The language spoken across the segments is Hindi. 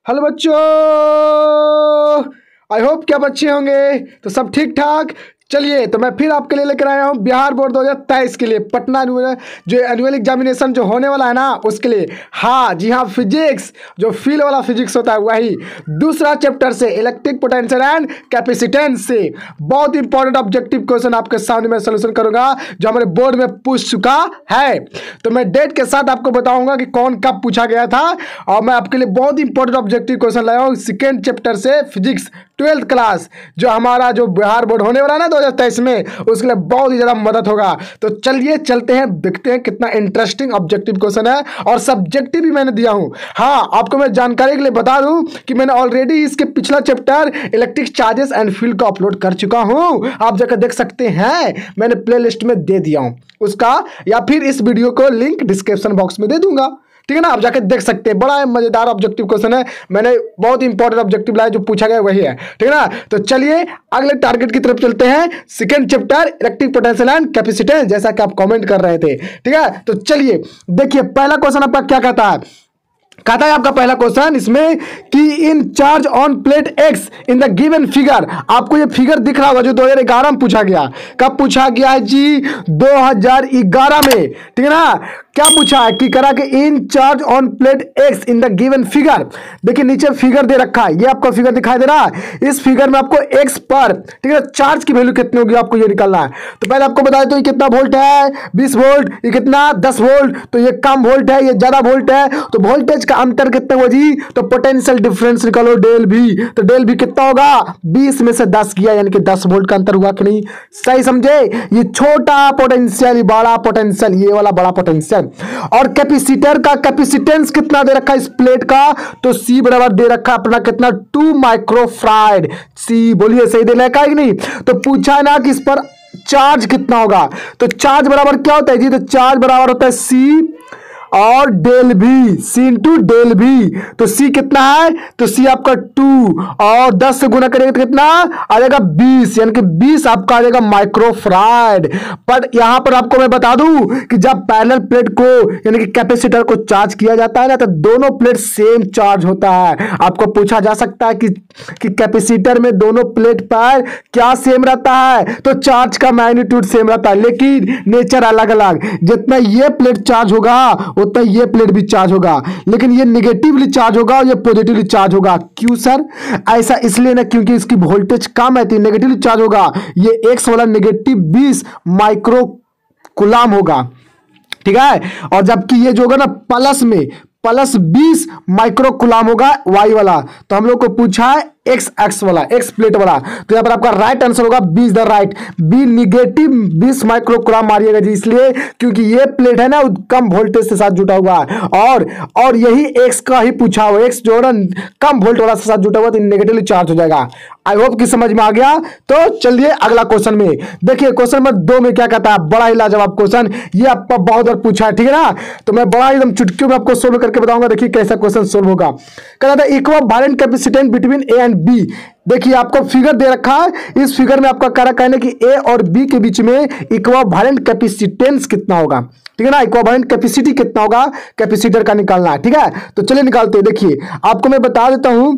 हेलो बच्चों, आई होप क्या बच्चे होंगे तो सब ठीक ठाक। चलिए तो मैं फिर आपके लिए लेकर आया हूँ बिहार बोर्ड 2023 के लिए पटना जो एनुअल एग्जामिनेशन जो होने वाला है ना उसके लिए। हाँ जी हाँ, फिजिक्स जो फील वाला फिजिक्स होता है वही दूसरा चैप्टर से इलेक्ट्रिक पोटेंशियल एंड कैपेसिटेंस से बहुत इंपॉर्टेंट ऑब्जेक्टिव क्वेश्चन आपके सामने मैं सोल्यूशन करूंगा जो हमारे बोर्ड में पूछ चुका है। तो मैं डेट के साथ आपको बताऊंगा कि कौन कब पूछा गया था और मैं आपके लिए बहुत इंपॉर्टेंट ऑब्जेक्टिव क्वेश्चन लाया हूँ सेकेंड चैप्टर से फिजिक्स 12th क्लास जो हमारा जो बिहार बोर्ड होने वाला है ना 2023 में उसके लिए बहुत ही ज़्यादा मदद होगा। तो चलिए चलते हैं, देखते हैं कितना इंटरेस्टिंग ऑब्जेक्टिव क्वेश्चन है और सब्जेक्टिव भी मैंने दिया हूँ। हाँ, आपको मैं जानकारी के लिए बता दूं कि मैंने ऑलरेडी इसके पिछला chapter electric charges and field को अपलोड कर चुका हूँ, आप जाकर देख सकते हैं, मैंने प्ले लिस्ट में दे दिया हूँ उसका, या फिर इस वीडियो को लिंक डिस्क्रिप्शन बॉक्स में दे दूंगा, ठीक है ना। आप जाके देख सकते हैं, बड़ा मजेदार ऑब्जेक्टिव क्वेश्चन है, मैंने बहुत इंपॉर्टेंट ऑब्जेक्टिव लाया जो पूछा गया वही है, ठीक है ना। तो चलिए अगले टारगेट की तरफ चलते हैं, second chapter electric potential and capacitance, जैसा कि आप कमेंट कर रहे थे, ठीक है। तो चलिए देखिए पहला क्वेश्चन आपका क्या कहता है। कहता है आपका पहला क्वेश्चन इसमें कि in charge on plate x in the given figure, आपको ये फिगर दिख रहा होगा जो 2011 में पूछा गया। कब पूछा गया है जी? 2011 में, ठीक है ना। क्या पूछा है कि करा कि in charge on plate x in the given figure, देखिए नीचे फिगर दे रखा है, ये आपको फिगर दिखाई दे रहा है। इस फिगर में आपको एक्स पर, ठीक है, चार्ज की वैल्यू कितनी होगी आपको ये निकालना है। तो पहले आपको बता दें तो ये कितना वोल्ट है, 20 वोल्ट, ये कितना 10 वोल्ट, तो ये कम वोल्ट है, ये ज्यादा वोल्ट है, तो वोल्टेज का अंतर कितना हुआ जी? तो पोटेंशियल डिफरेंस निकालो डेल भी, तो डेल भी कितना होगा? 20 में से 10 किया यानी कि 10 वोल्ट का अंतर हुआ कि नहीं, सही समझे। ये छोटा पोटेंशियल, बड़ा पोटेंशियल, ये वाला बड़ा पोटेंशियल। और कैपेसिटर का कैपेसिटेंस कितना दे रखा है इस प्लेट का? तो C बराबर दे रखा अपना कितना? 2 माइक्रोफराड। C बोलिए सही दे रखा है कि नहीं। तो पूछा है ना कि इस पर चार्ज कितना होगा, तो चार्ज बराबर क्या होता है जी? तो चार्ज बराबर होता है C और डेल भी, C इंटू डेल भी। तो C कितना है? तो C आपका 2 और 10 से गुना करेंगे तो कितना आ जाएगा? 20, यानी कि 20 आपका आ जाएगा माइक्रोफराड। पर यहां पर आपको मैं बता दूं कि जब पैरेलल प्लेट को यानी कि कैपेसिटर को चार्ज किया जाता है ना तो दोनों प्लेट सेम चार्ज होता है। आपको पूछा जा सकता है कि कैपेसिटर में दोनों प्लेट पर क्या सेम रहता है? तो चार्ज का मैग्नीट्यूड सेम रहता है, लेकिन नेचर अलग अलग। जितना ये प्लेट चार्ज होगा उतना ये प्लेट भी चार्ज होगा, लेकिन ये नेगेटिवली चार्ज होगा और ये पॉजिटिवली चार्ज होगा। क्यों सर? ऐसा इसलिए ना क्योंकि इसकी वोल्टेज कम है तो नेगेटिवली चार्ज होगा। ये एक्स वाला नेगेटिव 20 माइक्रो कुलाम होगा, ठीक है। और जबकि ये जो होगा ना प्लस 20 माइक्रो कुलाम होगा वाई वाला। तो हम लोग को पूछा है एक्स वाला, एक्स प्लेट वाला, तो यहाँ पर आपका राइट आंसर होगा B is the right, B negative 20 micro coulomb मारिएगा जी, इसलिए क्योंकि ये प्लेट है ना कम वोल्टेज के साथ जुटा हुआ है और यही एक्स का ही पूछा हुआ, एक्स जो है ना कम वोल्ट वाला के साथ जुटा हुआ तो नेगेटिवली चार्ज हो जाएगा। आई होप कि समझ में आ गया। तो चलिए अगला क्वेश्चन में देखिए, क्वेश्चन नंबर 2 में क्या कहता है, बड़ा ही लाजवाब क्वेश्चन, ये आपका बहुत बार पूछा है, ठीक है ना। तो मैं बड़ा एकदम चुटकियों में आपको सोल्व करके बताऊंगा, देखिए कैसा क्वेश्चन सोल्व होगा। कहता है equivalent capacitance between A and B. देखिए आपको फिगर दे रखा है, इस फिगर में आपका कह रखा है कि ए और बी के बीच में इक्विवेलेंट कैपेसिटेंस कितना होगा, ठीक है ना। इक्विवेलेंट कैपेसिटी कितना होगा कैपेसिटर का निकालना है, ठीक है। तो चलिए निकालते हैं। देखिए आपको मैं बता देता हूं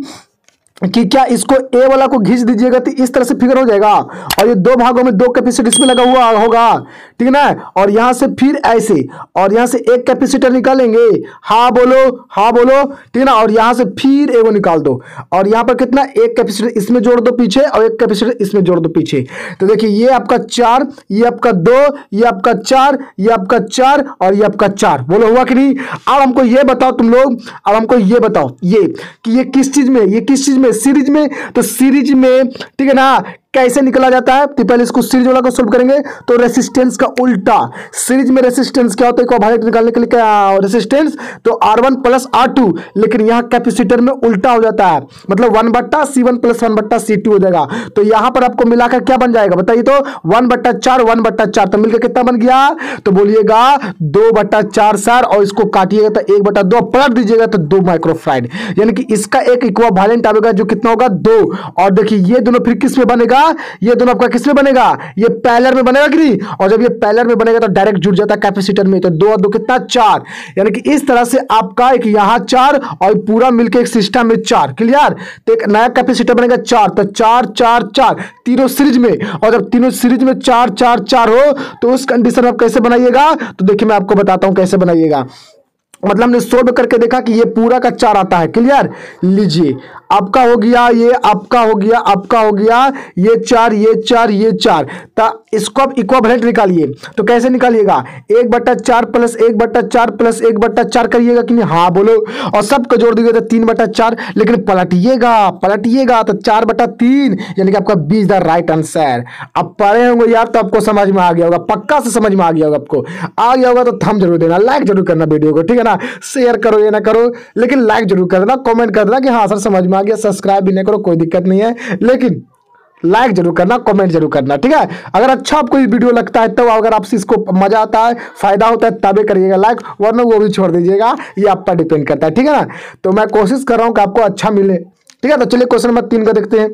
कि क्या इसको ए वाला को खींच दीजिएगा तो इस तरह से फिगर हो जाएगा और ये दो भागों में 2 कैपेसिटर इसमें लगा हुआ होगा, ठीक है ना। और यहां से फिर ऐसे और यहां से एक कैपेसिटर निकालेंगे, हाँ बोलो, ठीक है ना। और यहां से फिर एगो निकाल दो और यहां पर कितना, एक कैपेसिटर इसमें जोड़ दो पीछे और एक कैपेसिटर इसमें जोड़ दो पीछे। तो देखिए ये आपका 4, ये आपका 2, ये आपका 4, ये आपका 4 और ये आपका 4। बोलो हुआ कि नहीं। अब हमको ये बताओ तुम लोग, अब हमको ये बताओ ये कि ये किस चीज में, सीरीज में। तो सीरीज में, ठीक है ना, कैसे निकला जाता है? तो पहले इसको सीरीज वाला को सोल्व करेंगे तो रेसिस्टेंस का उल्टा, सीरीज में रेसिस्टेंस क्या होता है इक्विवेलेंट निकालने के लिए, क्या रेसिस्टेंस? तो R1 प्लस R2, लेकिन यहाँ कैपेसिटर में उल्टा हो जाता है, मतलब 1/C1 प्लस 1/C2 हो जाएगा। तो यहाँ पर आपको मिलाकर क्या बन जाएगा बताइए? तो 1/4 तो मिलकर कितना बन गया? तो बोलिएगा 2/4 सर, और इसको काटिएगा तो 1/2 पलट दीजिएगा तो 2 माइक्रोफराड, यानी कि इसका एक इक्विवेलेंट आएगा जो कितना होगा 2। और देखिए ये दोनों फिर किस में बनेगा? ये दोनों आपका किसमें बनेगा, ये पैरेलल में बनेगा कि नहीं, और जब ये पैरेलल में बनेगा तो डायरेक्ट जुड़ जाता है कैपेसिटर में, तो 2 और 2 कितना 4, यानी कि इस तरह से आपका एक यहाँ 4 और पूरा मिलकर एक सिस्टम में 4, क्लियर। तो एक नया कैपेसिटर बनेगा 4, तो 4 4 4 तीनों सीरीज में, और जब तीनों सीरीज में 4 4 4 हो तो उस कंडीशन में आप कैसे बनाइएगा, तो देखिए मैं आपको बताता हूं कैसे बनाइएगा। मतलब हमने सोल्व करके देखा कि ये पूरा का 4 आता है, क्लियर। लीजिए आपका हो गया, ये आपका हो गया, आपका हो गया, ये 4 ये 4 ये 4, तो इसको आप इक्विवेलेंट निकालिए। तो कैसे निकालिएगा, 1/4 प्लस 1/4 प्लस 1/4 करिएगा कि नहीं, हाँ बोलो, और सबको जोड़ दीजिएगा तो 3/4, लेकिन पलटिएगा तो 4/3, यानी कि आपका 20 द राइट आंसर। अब पढ़े होंगे यार तो आपको समझ में आ गया होगा, पक्का से समझ में आ गया होगा, आपको आ गया होगा तो थंब जरूर देना, लाइक जरूर करना वीडियो को, ठीक है ना। शेयर करो ये ना करो, लेकिन लाइक जरूर कर देना, कमेंट कर देना कि हाँ सर समझ में आ गया, सब्सक्राइब भी नहीं करो कोई दिक्कत नहीं है, लेकिन लाइक जरूर करना, कमेंट जरूर करना, ठीक है। अगर अच्छा आपको ये वीडियो लगता है तो, अगर आपसे इसको मजा आता है, फायदा होता है, तभी करिएगा लाइक, वरना वो भी छोड़ दीजिएगा, ये आप पर डिपेंड करता है, ठीक है ना। तो मैं कोशिश कर रहा हूँ कि आपको अच्छा मिले, ठीक है। तो चलिए क्वेश्चन नंबर 3 का देखते हैं।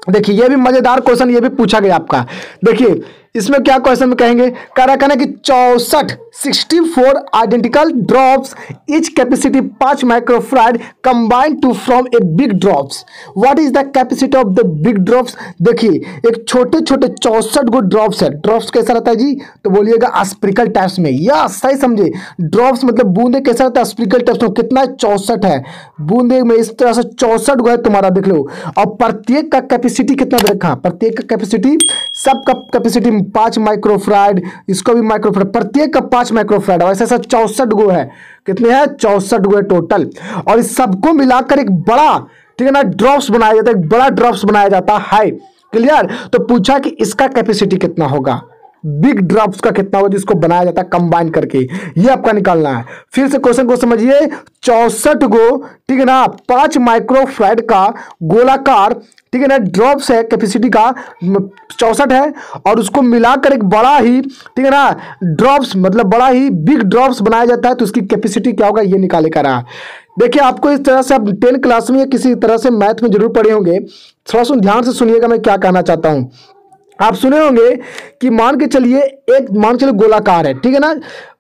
देखिए ये भी मजेदार क्वेश्चन, ये भी पूछा गया आपका। देखिए इसमें क्या क्वेश्चन में कहेंगे, कहना कि 64 identical drops each capacity 5 microfarad combined to from a big drops, what is the capacity of the big drops. देखिए एक छोटे छोटे 64 गो ड्रॉप्स है। ड्रॉप्स कैसा रहता है जी, तो बोलिएगा स्प्रिकल टाइप्स में, या सही समझे, ड्रॉप्स मतलब बूंदे कैसा रहता है, स्प्रिकल टाइप्स में। कितना 64 है बूंदे में, इस तरह से 64 गो है तुम्हारा, देख लो। और प्रत्येक का कैपेसिटी कितना दे रखा, प्रत्येक का कैपेसिटी, सबका कैपेसिटी 5 माइक्रोफैराड, इसको भी माइक्रोफैराड, प्रत्येक का 5 माइक्रोफैराड, वैसे ऐसा 64 गो है। कितने हैं, 64 गो है टोटल। और इस सबको मिलाकर एक बड़ा, ठीक है ना, ड्रॉप्स बनाया जाता है, एक बड़ा ड्रॉप्स बनाया जाता है, क्लियर। तो पूछा कि इसका कैपेसिटी कितना होगा, बिग ड्रॉप्स का कितना होगा जिसको बनाया जाता है कंबाइन करके, ये आपका निकालना है। फिर से क्वेश्चन को समझिए, 64 गो, ठीक है ना, 5 माइक्रोफैराड का गोलाकार, ठीक है ना, ड्रॉप्स है, कैपेसिटी का 64 है, और उसको मिलाकर एक बड़ा ही, ठीक है ना, ड्रॉप्स मतलब बड़ा ही बिग ड्रॉप्स बनाया जाता है, तो उसकी कैपेसिटी क्या होगा ये निकाले कर रहा। देखिए आपको इस तरह से, आप 10 क्लास में या किसी तरह से मैथ में जरूर पढ़े होंगे, थोड़ा सा ध्यान से सुनिएगा मैं क्या कहना चाहता हूँ। आप सुने होंगे कि मान के चलिए एक, मान चलिए गोलाकार है, ठीक है ना,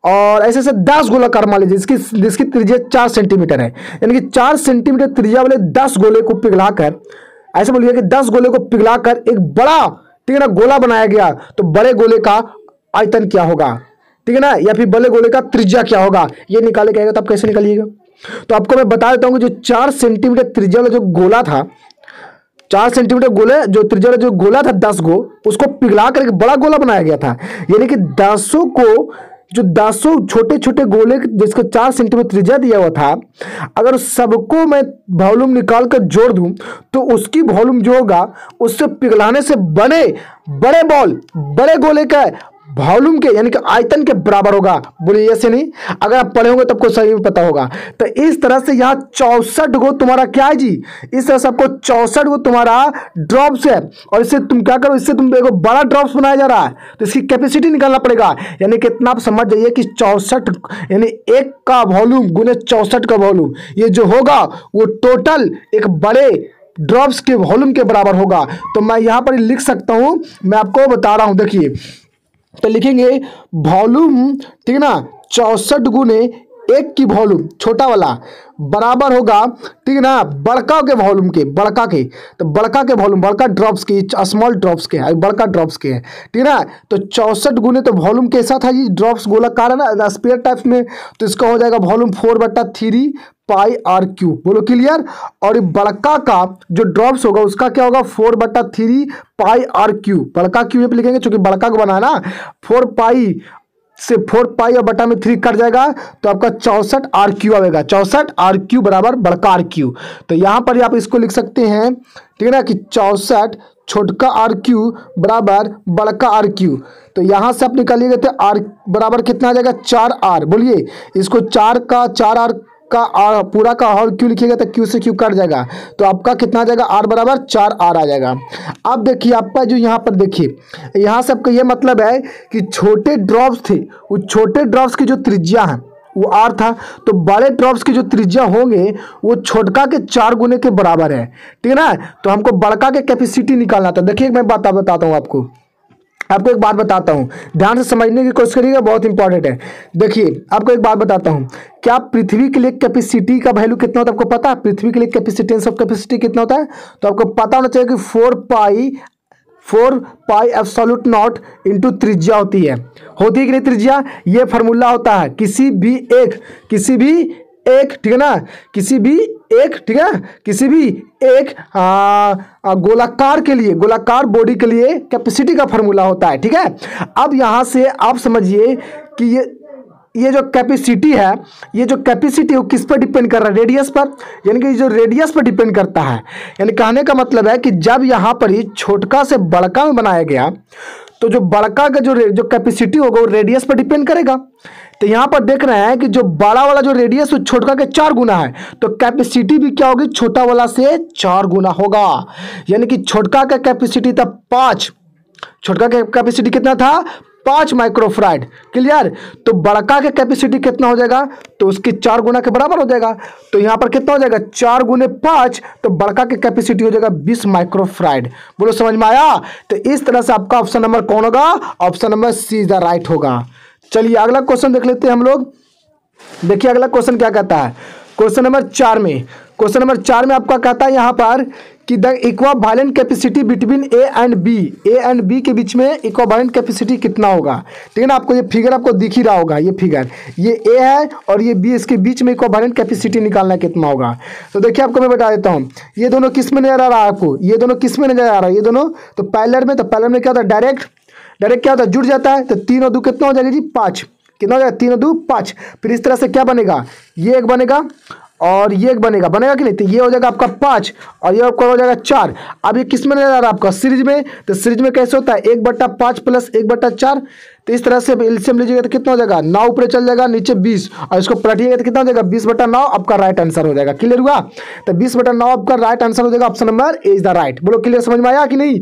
और ऐसे ऐसे 10 गोलाकार मान लीजिए, जिसकी त्रिज्या 4 सेंटीमीटर है, यानी कि 4 सेंटीमीटर त्रिज्या वाले 10 गोले को पिघलाकर, ऐसे बोलिए कि 10 गोले को पिघलाकर एक बड़ा, ठीक है ना, गोला बनाया गया, तो बड़े गोले का आयतन क्या होगा, ठीक है ना, या फिर बड़े गोले का त्रिज्या क्या होगा, ये निकाले गएगा। तो आप कैसे निकालिएगा, तो आपको मैं बता देता हूँ कि जो 4 सेंटीमीटर त्रिज्या वाला जो गोला था, 4 सेंटीमीटर गोले जो त्रिज्या जो गोला था 10 गो, उसको पिघला कर एक बड़ा गोला बनाया गया था। यानी कि 10 को, जो 10 छोटे छोटे गोले जिसको 4 सेंटीमीटर त्रिज्या दिया हुआ था, अगर सबको मैं वॉल्यूम निकाल कर जोड़ दूं तो उसकी वॉल्यूम जो होगा उससे पिघलाने से बने बड़े बॉल, बड़े गोले का वॉल्यूम के, यानी कि आयतन के बराबर होगा। बोलिए यस या नहीं, अगर आप पढ़े होंगे तो आपको सही में पता होगा। तो इस तरह से यहाँ 64 गो तुम्हारा क्या है जी, इस तरह से आपको 64 गो तुम्हारा ड्रॉप्स है, और इससे तुम क्या करो, इससे तुम देखो बड़ा ड्रॉप्स बनाया जा रहा है, तो इसकी कैपेसिटी निकालना पड़ेगा। यानी कि इतना आप समझ जाइए कि 64 यानी 1 का वॉल्यूम गुने 64 का वॉल्यूम, ये जो होगा वो टोटल एक बड़े ड्रॉप्स के वॉल्यूम के बराबर होगा। तो मैं यहाँ पर लिख सकता हूँ, मैं आपको बता रहा हूँ, देखिए तो लिखेंगे वॉल्यूम, ठीक है ना, 64 गुने 1 की वॉल्यूम छोटा वाला बराबर होगा, ठीक है ना, बड़का के वॉल्यूम के, बड़का के, तो बड़का के वॉल्यूम, बड़का ड्रॉप्स के, स्मॉल ड्रॉप्स के है, बड़का ड्रॉप्स के है, ठीक है ना। तो 64 गुने, तो वॉल्यूम कैसा था जी, ड्रॉप्स गोलाकार है ना, स्फीयर टाइप में, तो इसका हो जाएगा वॉल्यूम 4/3 पाई आर क्यू, बोलो क्लियर। और बड़का का जो ड्रॉप्स होगा उसका क्या होगा, 4/3 पाई आर क्यू, बड़का क्यू पे लिखेंगे क्योंकि बड़का को बना है ना, 4 पाई से 4 पाई और बटा में 3 कट जाएगा, तो आपका 64 आर क्यू आएगा, 64 आर क्यू बराबर बड़का आर क्यू। तो यहाँ पर आप इसको लिख सकते हैं, ठीक है ना, कि 64 छोटका आर क्यू बराबर बड़का आर क्यू। तो यहाँ से आप निकालिएगा तो आर बराबर कितना आ जाएगा, 4 आर। बोलिए इसको 4 का 4 आर का पूरा का और क्यू लिखिएगा तो क्यू से क्यू कट जाएगा, तो आपका कितना आ जाएगा, आर बराबर 4 आर आ जाएगा। अब देखिए आपका जो यहाँ पर देखिए, यहाँ से आपका ये मतलब है कि छोटे ड्रॉप्स थे, उस छोटे ड्रॉप्स की जो त्रिज्या है वो आर था। तो बड़े ड्रॉप्स की जो त्रिज्या होंगे वो छोटका के 4 गुने के बराबर है, ठीक है ना। तो हमको बड़का के कैपेसिटी निकालना था। देखिए मैं बताता हूँ आपको एक बात बताता हूँ, ध्यान से समझने की कोशिश करिएगा, बहुत इंपॉर्टेंट है। देखिए आपको एक बात बताता हूँ, क्या पृथ्वी के लिए कैपेसिटी का वैल्यू कितना होता है आपको पता है? पृथ्वी के लिए कैपेसिटेंस ऑफ कैपेसिटी कितना होता है? तो आपको पता होना चाहिए कि 4 पाई एब्सोल्यूट नॉट इंटू त्रिज्या होती है कि नहीं त्रिज्या? ये फार्मूला होता है किसी भी एक ठीक है ना, किसी भी एक गोलाकार के लिए, गोलाकार बॉडी के लिए कैपेसिटी का फार्मूला होता है, ठीक है। अब यहाँ से आप समझिए कि ये जो कैपेसिटी है, वो किस पर डिपेंड कर रहा है? रेडियस पर, यानी कि जो रेडियस पर डिपेंड करता है। यानी कहने का मतलब है कि जब यहाँ पर ही छोटका से बड़का में बनाया गया तो जो बड़का का जो कैपेसिटी होगा वो रेडियस पर डिपेंड करेगा। तो यहाँ पर देख रहे हैं कि जो बड़ा वाला जो रेडियस वो छोटका के 4 गुना है, तो कैपेसिटी भी क्या होगी? छोटा वाला से 4 गुना होगा। यानी कि छोटका का कैपेसिटी था 5, छोटका का कैपेसिटी कितना था? 5 माइक्रोफराड, क्लियर। तो बड़का का कैपेसिटी कितना हो जाएगा? तो उसके 4 गुना के बराबर हो जाएगा। तो यहाँ पर कितना हो जाएगा? 4 गुने 5, तो बड़का की कैपेसिटी हो जाएगा 20 माइक्रोफराड। बोलो समझ में आया? तो इस तरह से आपका ऑप्शन नंबर कौन होगा? Option number C is the right होगा। चलिए अगला क्वेश्चन देख लेते हैं हम लोग। देखिए अगला क्वेश्चन क्या कहता है, क्वेश्चन नंबर 4 में आपका कहता है यहाँ पर कि the equivalent capacity between A and B के बीच में इक्विवेलेंट कैपेसिटी कितना होगा, ठीक है ना। आपको ये फिगर आपको दिख ही रहा होगा, ये फिगर, ये ए है और ये बी, इसके बीच में इक्विवेलेंट कैपेसिटी निकालना कितना होगा। तो देखिए आपको मैं बता देता हूँ, ये दोनों किस में नजर आ रहा है आपको? ये दोनों किस में नजर आ रहा है? ये दोनों तो पैरेलल में, तो पैरेलल में क्या होता है? डायरेक्ट क्या होता है? जुड़ जाता है। तो 3 और 2 कितना हो जाएगा जी? 5। कितना हो जाएगा? 3 और 2 5। फिर इस तरह से क्या बनेगा? ये एक बनेगा और ये एक बनेगा कि नहीं? तो ये हो जाएगा आपका 5 और ये आपका हो जाएगा 4। अब ये किस में नजर आ रहा है आपका? सीरीज में। तो सीरीज में कैसे होता है? 1/5 प्लस 1/4। तो इस तरह से एलसीएम लीजिएगा तो कितना हो जाएगा? 9 ऊपर चल जाएगा, नीचे 20 और इसको पलटिएगा तो कितना हो जाएगा? 20/9 आपका राइट आंसर हो जाएगा। क्लियर हुआ? तो 20/9 आपका राइट आंसर हो जाएगा। Option number A is the right. बोलो क्लियर, समझ में आया कि नहीं?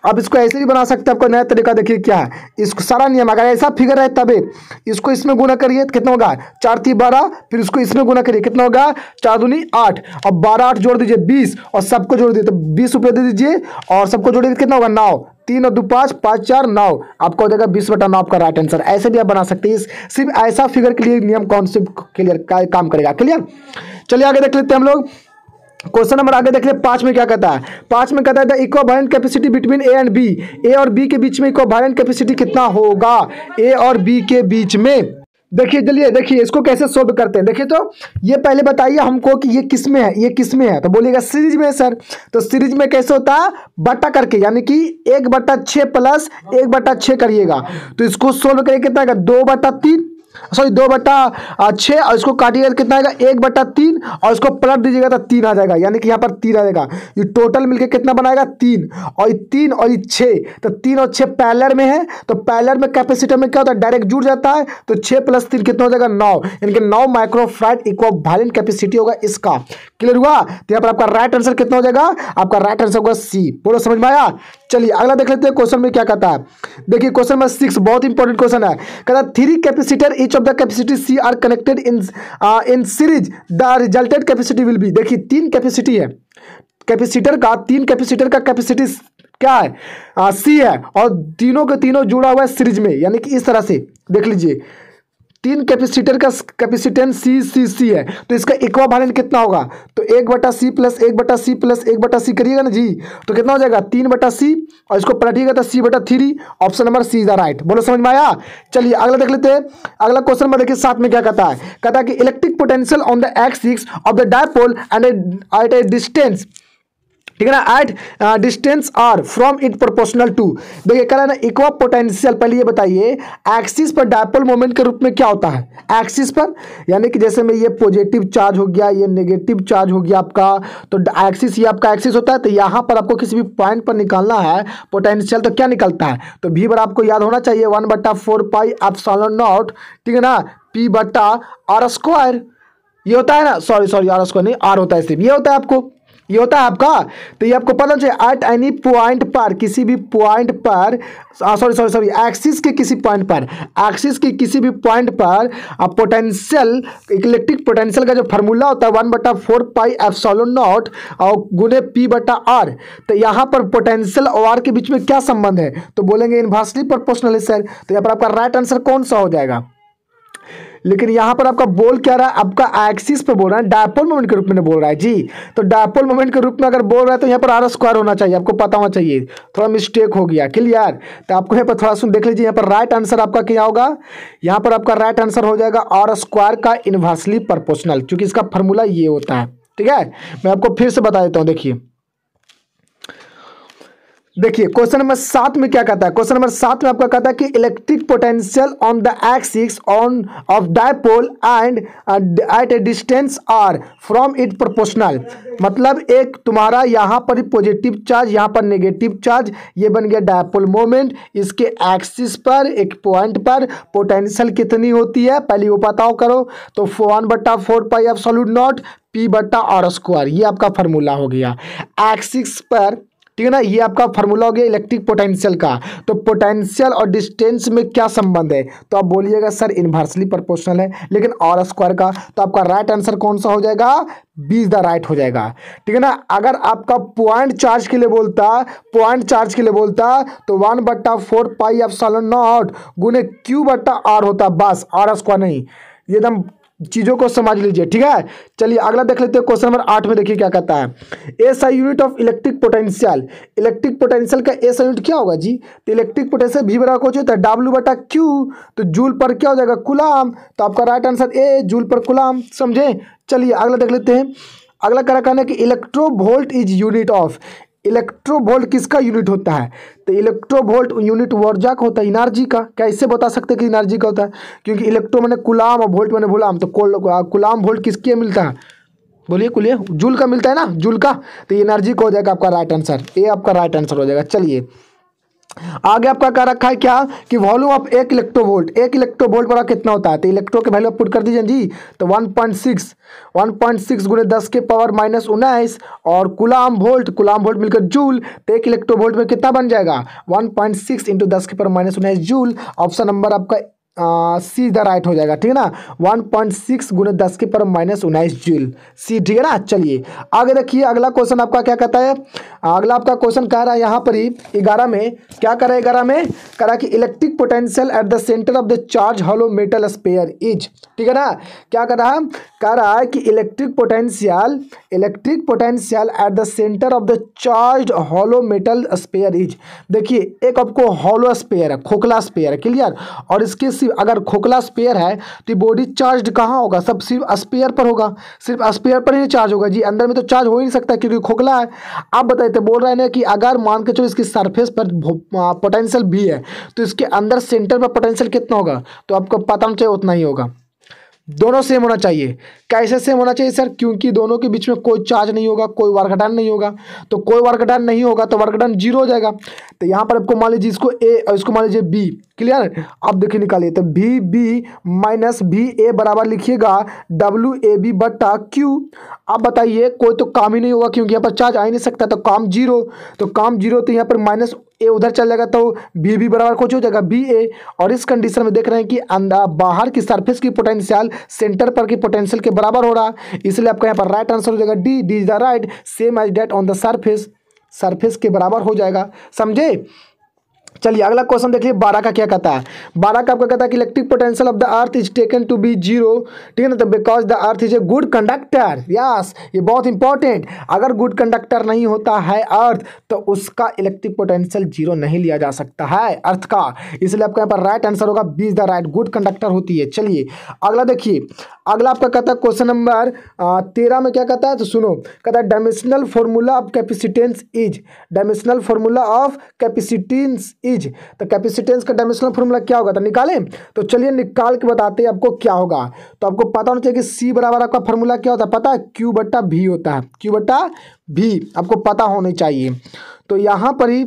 अब इसको ऐसे भी बना सकते हैं, आपको नया तरीका देखिए क्या है। इसको सारा नियम, अगर ऐसा फिगर है तबे इसको इसमें गुना करिए तो कितना होगा? 4 3 12, फिर इसको इसमें गुना करिए कितना होगा? 4 दूनी 8 और 12 8 जोड़ दीजिए 20 और सबको जोड़ दीजिए तो 20 रुपये दे दीजिए और सबको जोड़िए कितना होगा? 9। 3 और 2 5, 5 4 9, आपका हो जाएगा 20/9 आपका राइट आंसर। ऐसे भी आप बना सकते हैं, सिर्फ ऐसा फिगर के लिए नियम कॉन्सेप्ट क्लियर काम करेगा। क्लियर, चलिए आगे देख लेते हैं हम लोग। क्वेश्चन नंबर आगे देख ले 5 में क्या कहता है? 5 में कहता है the equivalent capacity between A and B, A और बी के बीच में इक्विवेलेंट कैपेसिटी कितना होगा? ए और बी के बीच में। देखिए चलिए देखिए इसको कैसे सोल्व करते हैं। देखिए तो ये पहले बताइए हमको कि ये किस में है, ये किस में है? तो बोलिएगा सीरीज में है सर। तो सीरीज में कैसे होता है? बटा करके, यानी कि 1/6 प्लस 1/6 करिएगा। तो इसको सोल्व करिए कितना आएगा? 2/3 सॉरी 2/6 और इसको काटिएगा तो कितना आएगा? 1/3 और इसको पलट दीजिएगा तो 3 आ जाएगा, यानी कि यहाँ पर 3 आ जाएगा। ये टोटल मिलके कितना बनाएगा? 3 और 3 और 6, तो 3 और 6 पैरेलल में है। तो पैरेलल में कैपेसिटर में क्या होता है? डायरेक्ट जुड़ जाता है। तो 6 + 3 कितना हो जाएगा? 9, यानी कि 9 माइक्रोफराड इक्विवेलेंट कैपेसिटी होगा इसका। क्लियर हुआ? तो यहाँ पर आपका राइट आंसर कितना हो जाएगा? आपका राइट आंसर होगा सी। बोलो समझ में आया? चलिए अगला देख लेते हैं क्वेश्चन में क्या कहता है। देखिए क्वेश्चन नंबर 6 बहुत इंपॉर्टेंट क्वेश्चन है। कहता है 3 capacitor each of the capacity C are connected in series, the resulted capacity will be. देखिए 3 कैपेसिटी है कैपेसिटर का, 3 कैपेसिटर का कैपेसिटी क्या है? सी है और तीनों के तीनों जुड़ा हुआ है सीरीज में, यानी कि इस तरह से देख लीजिए 3 कैपेसिटर का कैपेसिटेंस सी है। तो इसका इक्विवेलेंट कितना होगा? तो 1/c plus 1/c plus 1/c करिएगा ना जी, तो कितना हो जाएगा? 3/c और इसको पलटिएगा तो c/3। Option number C is the right. बोलो समझ में आया? चलिए अगला देख लेते हैं। अगला क्वेश्चन में देखिए 7 में क्या कहता है? कहता है कि electric potential on the axis of the dipole and at a distance, ठीक है ना, at distance r from it proportional to. देखिए कह रहा है ना इक्वा पोटेंशियल। पहले ये बताइए एक्सिस पर डायपोल मोमेंट के रूप में क्या होता है? एक्सिस पर यानी कि जैसे में ये पॉजिटिव चार्ज हो गया, ये नेगेटिव चार्ज हो गया आपका, तो एक्सिस ये आपका एक्सिस होता है। तो यहाँ पर आपको किसी भी पॉइंट पर निकालना है पोटेंशियल, तो क्या निकलता है? तो v पर आपको याद होना चाहिए 1/4 पाई एप्सिलॉन नॉट, ठीक है ना, p/r²। ये होता है ना, सॉरी r² नहीं, r होता है सिर्फ, ये होता है आपको, ये होता है आपका। तो ये आपको पता चाहिए एट एनी पॉइंट पर, किसी भी पॉइंट पर, सॉरी एक्सिस के किसी पॉइंट पर, एक्सिस के किसी भी पॉइंट पर पोटेंशियल, इलेक्ट्रिक पोटेंशियल का जो फार्मूला होता है 1/4 पाई एप्सिलॉन नॉट और गुने P/R। तो यहाँ पर पोटेंशियल और आर के बीच में क्या संबंध है, तो बोलेंगे इनवर्सली प्रोपोर्शनल है सर। तो यहाँ पर आपका राइट आंसर कौन सा हो जाएगा। लेकिन यहां पर आपका बोल क्या रहा है, आपका एक्सिस पे बोल रहा है, डायपोल मोमेंट के रूप में बोल रहा है जी। तो डायपोल मोमेंट के रूप में अगर बोल रहा है तो यहाँ पर R² होना चाहिए, आपको पता होना चाहिए। थोड़ा मिस्टेक हो गया, क्लियर। तो आपको यहाँ पर थोड़ा सुन देख लीजिए, यहाँ पर राइट आंसर आपका क्या होगा, यहाँ पर आपका राइट आंसर हो जाएगा R² का इनवर्सली प्रोपोर्शनल, क्योंकि इसका फॉर्मूला ये होता है। ठीक है, मैं आपको फिर से बता देता हूँ। देखिए क्वेश्चन नंबर 7 में क्या कहता है, क्वेश्चन नंबर 7 में आपका कहता है कि electric potential on the axis on of dipole and at a distance r from it proportional. मतलब एक तुम्हारा यहाँ पर पॉजिटिव चार्ज, यहाँ पर नेगेटिव चार्ज, ये बन गया डायपोल मोमेंट। इसके एक्सिस पर एक पॉइंट पर पोटेंशियल कितनी होती है पहले वो पता करो। तो 1/4 पाई एप्सिलॉन नॉट P/R², ये आपका फार्मूला हो गया एक्सिस पर। ठीक है ना, ये आपका फार्मूला हो गया इलेक्ट्रिक पोटेंशियल का। तो पोटेंशियल और डिस्टेंस में क्या संबंध है, तो आप बोलिएगा सर इनवर्सली प्रोपोर्शनल है। लेकिन R² का, तो आपका राइट आंसर कौन सा हो जाएगा, B इज द राइट हो जाएगा। ठीक है ना, अगर आपका पॉइंट चार्ज के लिए बोलता, तो 1/4 पाई एप्सिलॉन नॉट गुने Q/R होता, बस R² नहीं। ये एकदम चीजों को समझ लीजिए। ठीक है, चलिए अगला देख लेते हैं। क्वेश्चन नंबर 8 में देखिए क्या कहता है, SI unit of electric potential. Electric potential का SI यूनिट क्या होगा जी, तो इलेक्ट्रिक पोटेंशियल V बराबर कुछ होता है W/Q, तो जूल पर क्या हो जाएगा, कुलाम। तो आपका राइट आंसर A, जूल पर कुलाम। समझे। चलिए अगला देख लेते हैं। अगला क्या कहना है कि electronvolt is unit of. Electronvolt किसका यूनिट होता है, तो इलेक्ट्रोवोल्ट यूनिट ऊर्जा का होता है, एनर्जी का। कैसे बता सकते हैं कि एनर्जी का होता है, क्योंकि इलेक्ट्रो मैंने कुलाम और वोल्ट मैंने वोलाम, तो कुलाम वोल्ट किसके मिलता है, बोलिए जूल का मिलता है ना, जूल का। तो एनर्जी का हो जाएगा आपका राइट आंसर, ए आपका राइट आंसर हो जाएगा। चलिए आगे आपका क्या रखा है क्या कि वॉल्यूम ऑफ 1 इलेक्ट्रोवोल्ट बड़ा कितना होता है, तो इलेक्ट्रो के वैल्यू पुट कर दीजिए जी। तो 1.6 गुने 10 के पावर -19 और कुलाम वोल्ट मिलकर जूल। तो 1 इलेक्ट्रोवोल्ट में कितना बन जाएगा, 1.6 इंटू 10 के पावर -19 जूल। ऑप्शन नंबर आपका सी द राइट हो जाएगा। ठीक है ना, 1.6 गुने 10 के पावर -19 जूल, सी। ठीक है ना। चलिए आगे देखिए, अगला क्वेश्चन आपका क्या कहता है। अगला आपका क्वेश्चन कह रहा है यहाँ पर ही 11 में, क्या कर रहा है 11 में, कह रहा है कि electric potential at the centre of the charge hollow metal sphere is. ठीक है ना, क्या कर रहा है, कह रहा है कि electric potential at the centre of the charge hollow metal sphere is. देखिए एक आपको हॉलो स्फीयर है, खोखला स्फीयर है, क्लियर। और इसके अगर खोखला स्फीयर है तो बॉडी चार्ज कहाँ होगा, सब सिर्फ स्फीयर पर होगा, सिर्फ स्फीयर पर ही चार्ज होगा जी, अंदर में तो चार्ज हो ही नहीं सकता क्योंकि खोखला है। आप बताइए, तो बोल रहे हैं ना कि अगर मान के चलो इसकी सरफेस पर पोटेंशियल भी है तो इसके अंदर सेंटर पर पोटेंशियल कितना होगा, तो आपको पता होना चाहिए उतना ही होगा। दोनों सेम होना चाहिए। कैसे सेम होना चाहिए सर, क्योंकि दोनों के बीच में कोई चार्ज नहीं होगा, कोई वर्क डन नहीं होगा। तो कोई वर्क डन नहीं होगा तो वर्क डन 0 हो जाएगा। तो यहाँ पर आपको मान लीजिए इसको ए और इसको मान लीजिए बी, क्लियर। अब देखिए निकालिए, तो VB माइनस VA बराबर लिखिएगा WAB/Q। अब बताइए कोई तो काम ही नहीं होगा क्योंकि यहाँ पर चार्ज आ ही नहीं सकता, तो काम 0, तो यहाँ पर -A उधर चल जाएगा, तो VB बराबर कुछ हो जाएगा BA। और इस कंडीशन में देख रहे हैं कि अंदर बाहर की सरफेस की पोटेंशियल सेंटर पर की पोटेंशियल के बराबर हो रहा है, इसलिए आपका यहाँ पर राइट आंसर हो जाएगा D is the right, same as that on the surface के बराबर हो जाएगा। समझे। चलिए अगला क्वेश्चन देखिए 12 का क्या कहता है। 12 का आपका कहता है कि electric potential of the earth is taken to be 0। ठीक है ना, तो because the earth is a good conductor. Yes, ये बहुत इंपॉर्टेंट। अगर गुड कंडक्टर नहीं होता है अर्थ तो उसका इलेक्ट्रिक पोटेंशियल 0 नहीं लिया जा सकता है अर्थ का, इसलिए आपका यहाँ पर राइट आंसर होगा B is the right, good conductor होती है। चलिए अगला देखिए, अगला आपका कहता है क्वेश्चन नंबर 13 में क्या कहता है, तो सुनो, कहता है dimensional formula of capacitance is. Dimensional formula of capacitance is, तो कैपेसिटेंस का डायमेंशनल फॉर्मूला क्या होगा, तो निकालें। तो चलिए निकाल के बताते हैं आपको क्या होगा। तो आपको पता होना चाहिए कि C बराबर आपका फॉर्मूला क्या होता है, पता है Q/V होता है, Q/V आपको पता होनी चाहिए। तो यहाँ पर ही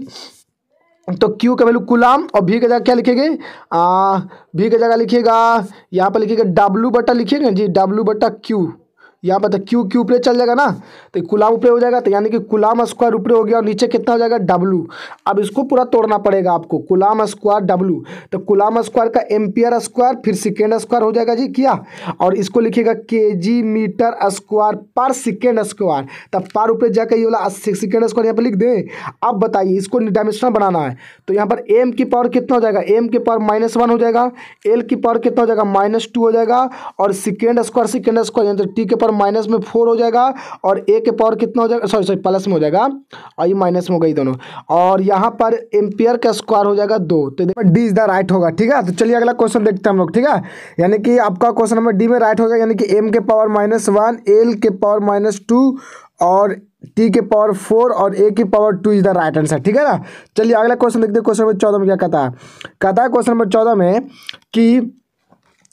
तो Q का वैल्यू कुलाम और V की जगह क्या लिखेंगे, V की जगह लिखिएगा यहाँ पर लिखिएगा W बटा लिखिएगा जी, W/Q, यहाँ पर तो क्यू ऊपर चल जाएगा ना, तो कूलाम ऊपर हो जाएगा, तो यानी कि कूलाम स्क्वायर ऊपर हो गया और नीचे कितना हो जाएगा डब्लू। अब इसको पूरा तोड़ना पड़ेगा आपको, कूलाम स्क्वायर डब्लू, तो कूलाम स्क्वायर का एम्पियर स्क्वायर फिर सेकेंड स्क्वायर हो जाएगा जी क्या, और इसको लिखिएगा केजी मीटर स्क्वायर पर सेकेंड स्क्वायर, तब पर ऊपर जाकर ये वाला सेकेंड स्क्वायर यहाँ पर लिख दें। अब बताइए इसको डायमेंशनल बनाना है, तो यहाँ पर एम की पावर कितना हो जाएगा, एम की पावर -1 हो जाएगा, एल की पावर कितना हो जाएगा -2 हो जाएगा, और सेकेंड स्क्वायर यानी तो टी के पावर -4 हो जाएगा, और ए के पावर कितना हो जाएगा, सॉरी प्लस में हो जाएगा, और ये माइनस में हो गई दोनों, और यहाँ पर एम्पियर का स्क्वायर हो जाएगा 2, तो डी इज द राइट होगा। ठीक है, तो चलिए अगला क्वेश्चन देखते हैं हम लोग। ठीक है, यानी कि आपका क्वेश्चन नंबर डी में राइट होगा, यानी कि एम के पावर -1, एल के पावर -2 और टी के पावर 4 और ए की power 2 is the right answer. ठीक है ना, चलिए अगला क्वेश्चन देखते हैं। क्वेश्चन नंबर 14 में क्या कहता है क्वेश्चन नंबर 14 में कि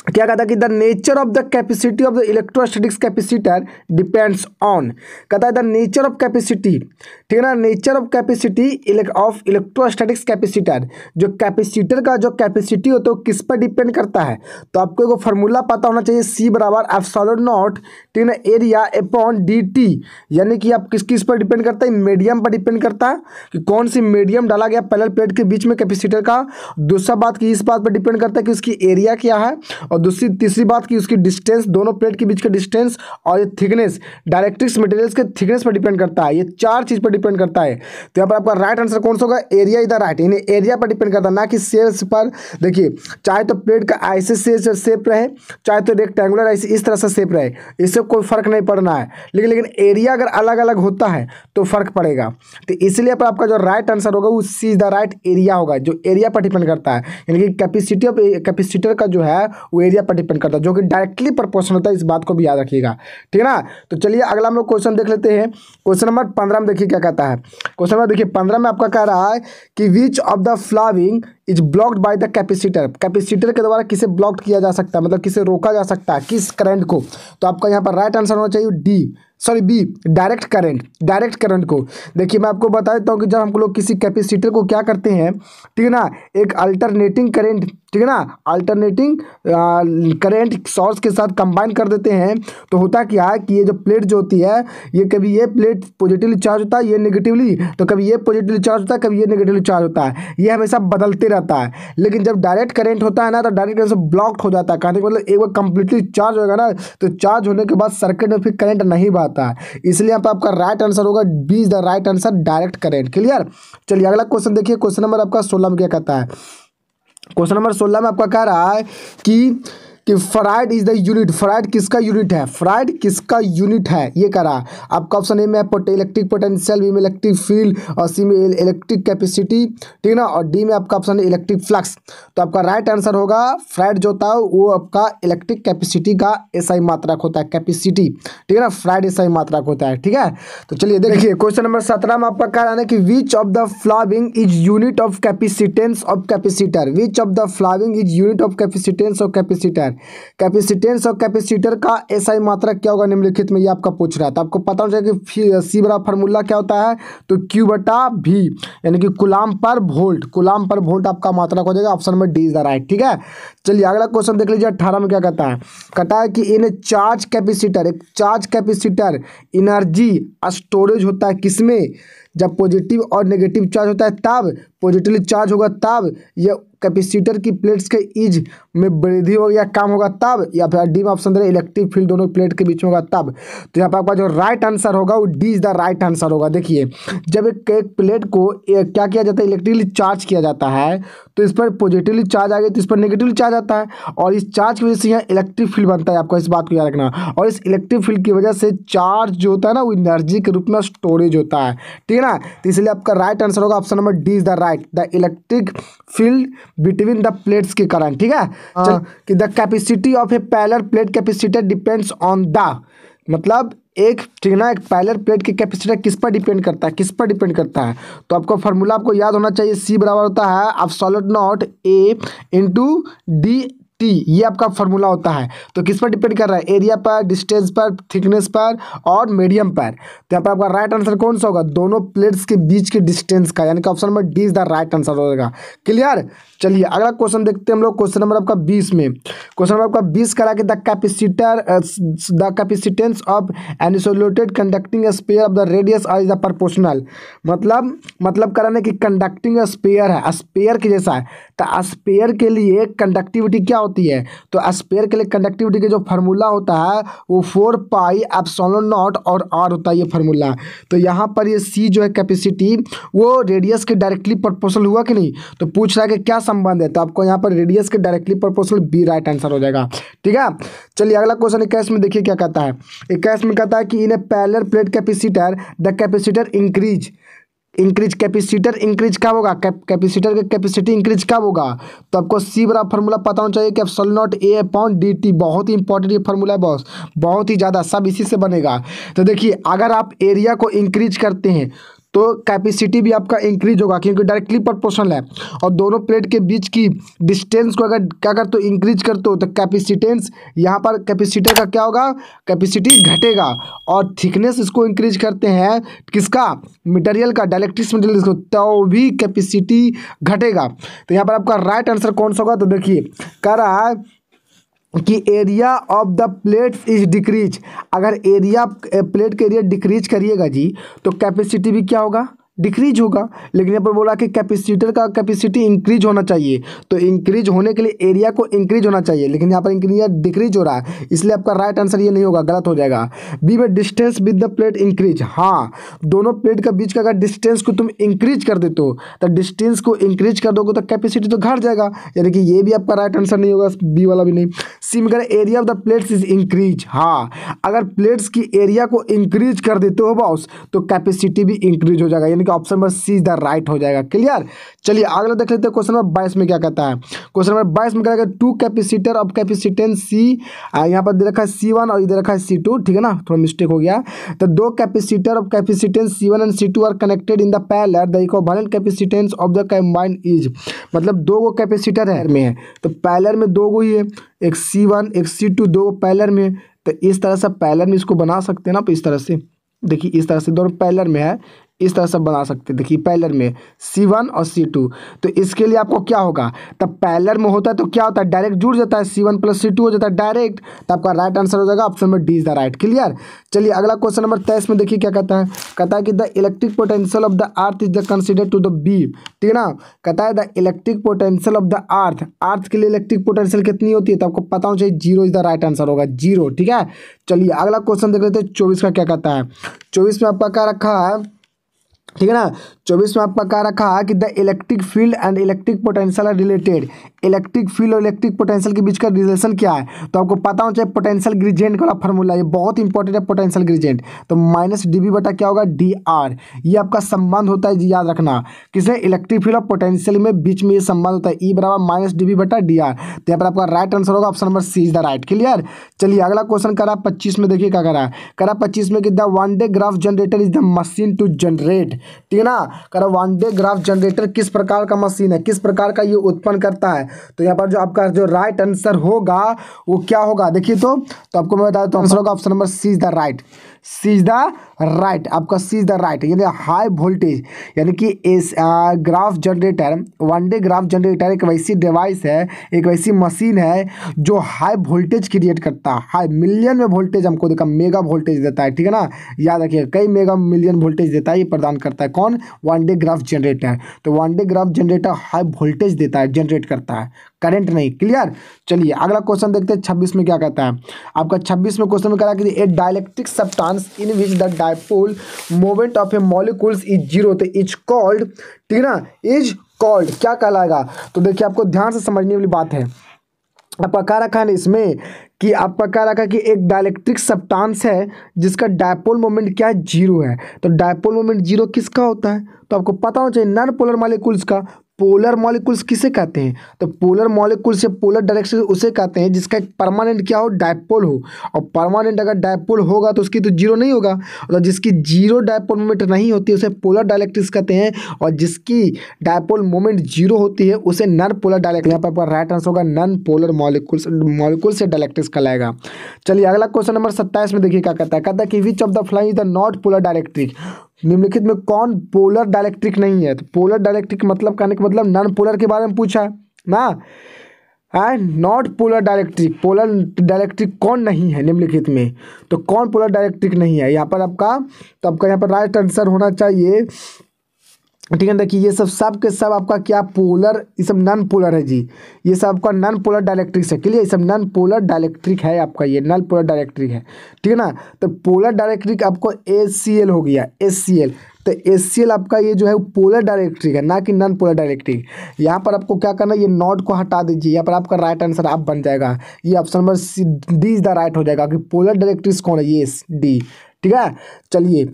क्या कहता है कि the nature of the capacity of the electrostatics capacitor depends on, कहता है द नेचर ऑफ कैपेसिटी, ठीक है ना, nature of capacity of electrostatics capacitor, जो कैपेसिटर का जो कैपेसिटी होता है वो किस पर डिपेंड करता है। तो आपको एक फार्मूला पता होना चाहिए, C बराबर एप्सिलॉन नॉट, ठीक है ना, एरिया अपॉन dt, यानी कि आप किस पर डिपेंड करता है, मीडियम पर डिपेंड करता है कि कौन सी मीडियम डाला गया पैरेलल प्लेट के बीच में कैपेसिटर का। दूसरा बात की इस बात पर डिपेंड करता है कि उसकी एरिया क्या है, और तीसरी बात की उसकी डिस्टेंस, दोनों प्लेट के बीच का डिस्टेंस, और ये थिकनेस, डायरेक्ट्रिक्स मटेरियल्स के थिकनेस पर डिपेंड करता है। ये 4 चीज पर डिपेंड करता है। तो यहाँ पर आपका राइट आंसर कौन सा होगा, एरिया इधर राइट, यानी एरिया पर डिपेंड करता है, ना कि शेप पर। देखिए चाहे तो प्लेट का ऐसे शेप रहे, चाहे तो रेक्टेंगुलर ऐसे इस तरह से शेप रहे, इससे कोई फर्क नहीं पड़ना है, लेकिन एरिया अगर अलग अलग होता है तो फर्क पड़ेगा। तो इसलिए पर आपका जो राइट आंसर होगा वो सी द राइट एरिया होगा, जो एरिया पर डिपेंड करता है, यानी कि कैपेसिटी ऑफ कैपेसिटर का जो है वो एरिया पर डिपेंड करता है, जो कि डायरेक्टली प्रोपोर्शनल होता है। इस बात को भी याद रखिएगा, ठीक है ना। तो चलिए अगला हम लोग क्वेश्चन देख लेते हैं। क्वेश्चन नंबर 15 में देखिए क्या कहता है। क्वेश्चन नंबर देखिए 15 में आपका कह रहा है कि which of the following is blocked by the capacitor, capacitor के द्वारा किसे ब्लॉक किया जा सकता है, मतलब किसे रोका जा सकता है, किस करंट को। तो आपका यहाँ पर राइट आंसर होना चाहिए बी, डायरेक्ट करंट को। देखिए मैं आपको बता देता हूँ कि जब हम लोग किसी कैपेसिटर को क्या करते हैं, ठीक है ना, एक अल्टरनेटिंग करंट, ठीक है ना, अल्टरनेटिंग करंट सोर्स के साथ कंबाइन कर देते हैं, तो होता क्या है कि ये जो प्लेट जो होती है, ये कभी ये प्लेट पॉजिटिवली चार्ज होता है, ये नेगेटिवली, तो कभी ये पॉजिटिवली चार्ज होता है, कभी ये नेगेटिवली चार्ज होता है, ये हमेशा बदलते रहता है। लेकिन जब डायरेक्ट करंट होता है ना, तो डायरेक्ट करंट से ब्लॉक्ड हो जाता है, कहने का मतलब एक बार कंप्लीटली चार्ज होगा ना, तो चार्ज होने के बाद सर्किट में फिर करंट नहीं बहता है। इसलिए यहाँ पर आपका राइट आंसर होगा B is the right answer, direct current. Clear. चलिए अगला क्वेश्चन देखिए। क्वेश्चन नंबर आपका 16 में क्या कहता है। क्वेश्चन नंबर 16 में आपका कह रहा है कि ferrite is the unit, ferrite किसका यूनिट है, फराइड किसका यूनिट है, ये कह रहा है। आपका ऑप्शन ए में इलेक्ट्रिक पोटेंशियल, बी में इलेक्ट्रिक फील्ड, और सी में इलेक्ट्रिक कैपेसिटी, ठीक है ना, और डी में आपका ऑप्शन है इलेक्ट्रिक फ्लक्स। तो आपका राइट आंसर होगा फराइड जो होता है वो आपका इलेक्ट्रिक कैपेसिटी का एसआई मात्रक होता है, कैपेसिटी, ठीक है ना, फराइड एसआई मात्रक होता है। ठीक है, तो चलिए देखिए क्वेश्चन नंबर 17 में आपका कह रहा है कि which of the following is unit of capacitance of capacitor, which of the following is unit of capacitance of capacitor. Capacitance और कैपेसिटर का एसआई मात्रक क्या होगा निम्नलिखित में, ये आपका पूछ रहा है। तो आपको पता होना चाहिए कि सी बराबर फार्मूला क्या होता है, तो क्यू बटा भी, यानी कि कूलाम पर वोल्ट आपका मात्रक हो जाएगा। Option number D is the right. ठीक है, चलिए अगला क्वेश्चन देख लीजिए। 18 में क्या कहता है, कहता है कि इन चार्ज कैपेसिटर, एक चार्ज कैपेसिटर एनर्जी स्टोरेज होता है किसमें, जब पॉजिटिव और नेगेटिव चार्ज होता है तब, पॉजिटिवली चार्ज होगा तब, यह कैपेसिटर की प्लेट्स के इज में वृद्धि होगी या कम होगा तब, या फिर डी में ऑप्शन दे इलेक्ट्रिक फील्ड दोनों प्लेट के बीच में होगा तब। तो यहाँ पर आपका जो राइट आंसर होगा वो D is the right answer होगा। देखिए जब एक प्लेट को क्या किया जाता है, इलेक्ट्रिकली चार्ज किया जाता है, तो इस पर पॉजिटिवली चार्ज आ गया तो इस पर नेगेटिवली चार्ज आता है, और इस चार्ज की वजह से यहाँ इलेक्ट्रिक फील्ड बनता है। आपको इस बात को याद रखना, और इस इलेक्ट्रिक फील्ड की वजह से चार्ज जो होता है ना वो एनर्जी के रूप में स्टोरेज होता है। ठीक है ना, तो इसलिए आपका राइट आंसर होगा option number D is the right, the electric field between the plates के कारण। ठीक है, कि the capacity of A parallel plate capacitor depends on the, मतलब एक, ठीक है ना, एक पैरेलल प्लेट की कैपेसिटर किस पर डिपेंड करता है, किस पर डिपेंड करता है। तो आपको फार्मूला आपको याद होना चाहिए, सी बराबर होता है epsilon not a into D T, ये आपका फॉर्मूला होता है। तो किस पर डिपेंड कर रहा है? एरिया पर, डिस्टेंस पर, थिकनेस पर और मीडियम पर। तो यहाँ पर आपका राइट आंसर कौन सा होगा? दोनों प्लेट्स के बीच के डिस्टेंस का, यानी कि option number D is the right answer होगा। क्लियर? चलिए अगला क्वेश्चन देखते हैं हम लोग। क्वेश्चन नंबर आपका 20 में, क्वेश्चन नंबर आपका 20 करा कि the capacitance of an isolated conducting sphere of the radius is the proportional. मतलब कराने कि कंडक्टिंग स्फीयर है, स्फीयर के जैसा है। तो स्फीयर के लिए कंडक्टिविटी क्या होती है? तो स्फीयर के लिए कंडक्टिविटी के जो फार्मूला होता है वो 4 पाई एप्सिलॉन नॉट और आर होता है, ये फार्मूला। तो यहाँ पर ये सी जो है कैपेसिटी, वो रेडियस के डायरेक्टली प्रोपोर्शनल हुआ कि नहीं? तो पूछ रहा है कि क्या संबंध है, तो आपको यहाँ पर रेडियस के directly proportional B right answer हो जाएगा। ठीक है, चलिए अगला क्वेश्चन 21 में देखिए क्या कहता है। 21 में कहता है कि in a parallel plate capacitor the capacitor increase capacitor increase कब होगा? कैपेसिटर की कैपेसिटी इंक्रीज कब होगा? तो आपको सी बराबर फार्मूला पता होना चाहिए कि epsilon not a upon D T. बहुत ही इंपॉर्टेंट ये फार्मूला है बॉस, बहुत ही ज़्यादा, सब इसी से बनेगा। तो देखिए अगर आप एरिया को इंक्रीज करते हैं तो कैपेसिटी भी आपका इंक्रीज होगा, क्योंकि डायरेक्टली प्रोपोर्शनल है। और दोनों प्लेट के बीच की डिस्टेंस को अगर क्या करते हो? इंक्रीज करते हो, तो कैपेसिटेंस यहाँ पर कैपेसिटर का क्या होगा? कैपेसिटी घटेगा। और थिकनेस इसको इंक्रीज करते हैं किसका? मटेरियल का, डाइलेक्ट्रिक मटेरियल को, तो भी कैपेसिटी घटेगा। तो यहाँ पर आपका राइट आंसर कौन सा होगा? तो देखिए कह रहा है कि area of the plates is decrease. अगर एरिया प्लेट का एरिया डिक्रीज करिएगा जी, तो कैपेसिटी भी क्या होगा? डिक्रीज होगा। लेकिन यहाँ पर बोला कि कैपेसिटर का कैपेसिटी इंक्रीज होना चाहिए, तो इंक्रीज होने के लिए एरिया को इंक्रीज होना चाहिए, लेकिन यहाँ पर इंक्रीज डिक्रीज हो रहा है, इसलिए आपका राइट आंसर ये नहीं होगा, गलत हो जाएगा। बी में distance with the plate increase. हाँ, दोनों प्लेट का बीच का अगर डिस्टेंस को तुम इंक्रीज कर देते हो, तो डिस्टेंस को इंक्रीज कर दोगे तो कैपेसिटी तो घट जाएगा, यानी कि ये भी आपका राइट आंसर नहीं होगा, बी वाला भी नहीं। सी में area of the plates is increase. हाँ, अगर प्लेट्स की एरिया को इंक्रीज कर देते हो बॉस, तो कैपेसिटी भी इंक्रीज हो जाएगा, यानी option number C is the right हो जाएगा। क्लियर? चलिए अगला देख लेते हैं। क्वेश्चन नंबर 22 में क्या कहता है। क्वेश्चन नंबर 22 में कहता है two capacitor of capacitance C, यहाँ पर दे रखा है C1 और इधर रखा है C2, ठीक है ना, थोड़ा मिस्टेक हो गया। तो दो capacitor of capacitance C1 and C2 are connected in the parallel, the equivalent capacitance of the combined is. मतलब दो गो कैपेसिटर है में है, तो पैरेलल में दो गो ही है, एक C1 एक C2, दो पैरेलल में। तो इस तरह से पैरेलल में इसको बना सकते हैं ना, तो इस तरह से देखिए, इस तरह से दोनों पैरेलल में है, इस तरह से बना सकते हैं। देखिए पैरेलल में C1 और C2, तो इसके लिए आपको क्या होगा? तब पैरेलल में होता है तो क्या होता है? डायरेक्ट जुड़ जाता है, C1 प्लस C2 हो जाता है डायरेक्ट। तो आपका राइट आंसर हो जाएगा option number D is the right. Clear? चलिए अगला क्वेश्चन नंबर 23 में देखिए क्या कहता है। कहता है कि the electric potential of the earth is the consider to the B, ठीक है ना। कहता है the electric potential of the earth के लिए इलेक्ट्रिक पोटेंशियल कितनी होती है? तो आपको पता होना चाहिए, 0 इज द राइट आंसर होगा, 0। ठीक है, चलिए अगला क्वेश्चन देख लेते हैं। 24 का क्या कहता है। 24 में आपका क्या रखा है, ठीक है ना। 24 में आपका क्या रखा है कि the electric field and electric potential are related. Electric field और इलेक्ट्रिक पोटेंशियल के बीच का रिलेशन क्या है? तो आपको पता होना चाहिए पोटेंशियल ग्रेडियंट वाला फार्मूला, ये बहुत इंपॉर्टेंट है पोटेंशियल ग्रेडियंट। तो माइनस DV बटा क्या होगा? DR। ये आपका संबंध होता है जी, याद रखना, किसे? इलेक्ट्रिक फील्ड और पोटेंशियल में बीच में ये संबंध होता है, E बराबर माइनस DV बटा DR। तो यहाँ पर आपका राइट आंसर होगा option number C is the right. Clear? चलिए अगला क्वेश्चन करा 25 में, देखिए क्या करा है। करा 25 में कि the Van de Graaff generator is the machine to generate, ठीक है ना। करा वन डे ग्राफ जनरेटर किस प्रकार का मशीन है, किस प्रकार का ये उत्पन्न करता है? तो यहाँ पर जो आपका जो राइट आंसर होगा वो क्या होगा? देखिए तो आपको मैं बता देता हूँ, आंसर होगा option number C is the right. C is the right, आपका सी इज द राइट, यानी हाई वोल्टेज, यानी कि इस Graaff generator, Van de Graaff generator एक वैसी डिवाइस है, एक वैसी मशीन है जो हाई वोल्टेज क्रिएट करता है। हाई मिलियन में वोल्टेज हमको देखा, मेगा वोल्टेज देता है, ठीक है ना, याद रखिए, कई मेगा मिलियन वोल्टेज देता है, ये प्रदान करता है कौन? Van de Graaff generator. तो Van de Graaff generator high voltage देता है, जनरेट करता है, करंट नहीं। क्लियर? चलिए अगला क्वेश्चन देखते हैं 26 में क्या कहता है। आपका 26 में क्वेश्चन में कहा कि a dielectric substance in which the dipole moment of a molecules is 0, तो इज कॉल्ड, ठीक है ना, इज कॉल्ड क्या कहलाएगा? तो देखिए आपको ध्यान से समझने वाली बात है। आपका क्या रखा है इसमें कि आपका क्या रखा कि एक डाइलेक्ट्रिक सब्सटेंस है जिसका डायपोल मोमेंट क्या है? 0 है। तो डायपोल मोमेंट 0 किसका होता है? तो आपको पता होना चाहिए नॉन पोलर मॉलिक्यूल्स का। पोलर मॉलिक्यूल्स किसे कहते हैं? तो पोलर मॉलिक्यूल्स या पोलर डायरेक्शन उसे कहते हैं जिसका एक परमानेंट क्या हो, डायपोल हो। और परमानेंट अगर डायपोल होगा तो उसकी तो जीरो नहीं होगा, और जिसकी जीरो डायपोल मोमेंट नहीं होती उसे पोलर डायलेक्ट्रिक्स कहते हैं, और जिसकी डायपोल मोमेंट जीरो होती है उसे नॉन पोलर डायलेक्ट्रिक्स। यहाँ पर आपका राइट आंसर होगा नॉन पोलर मॉलिक्यूल से डायलेक्ट्रिक्स कहलाएगा। चलिए अगला क्वेश्चन नंबर 27 में देखिए क्या कहता है। कहता है कि which of the following is the not polar dielectric, निम्नलिखित में कौन पोलर डायलेक्ट्रिक नहीं है? तो पोलर डायलेक्ट्रिक मतलब कहने का मतलब नॉन पोलर के बारे में पूछा ना, है not polar dielectric. Polar dielectric कौन नहीं है निम्नलिखित में? तो कौन पोलर डायलेक्ट्रिक नहीं है यहाँ पर आपका? तो आपका यहाँ पर राइट आंसर होना चाहिए, ठीक है। देखिए ये सब के सब आपका क्या पोलर, ये सब नॉन पोलर है जी, ये सब आपका नॉन पोलर डायलेक्ट्रिक है। क्लियर, ये सब नॉन पोलर डायलेक्ट्रिक है आपका, ये नॉन पोलर डायलेक्ट्रिक है, ठीक है ना। तो पोलर डायलेक्ट्रिक आपको HCl हो गया, HCl। तो HCl आपका ये जो है पोलर डायलेक्ट्रिक है, ना कि नॉन पोलर डायलेक्ट्रिक। यहाँ पर आपको क्या करना है, ये नॉट को हटा दीजिए, यहाँ पर आपका राइट आंसर आप बन जाएगा, ये option number D is the right हो जाएगा कि पोलर डायलेक्ट्रिक्स कौन है, ये डी, ठीक है। चलिए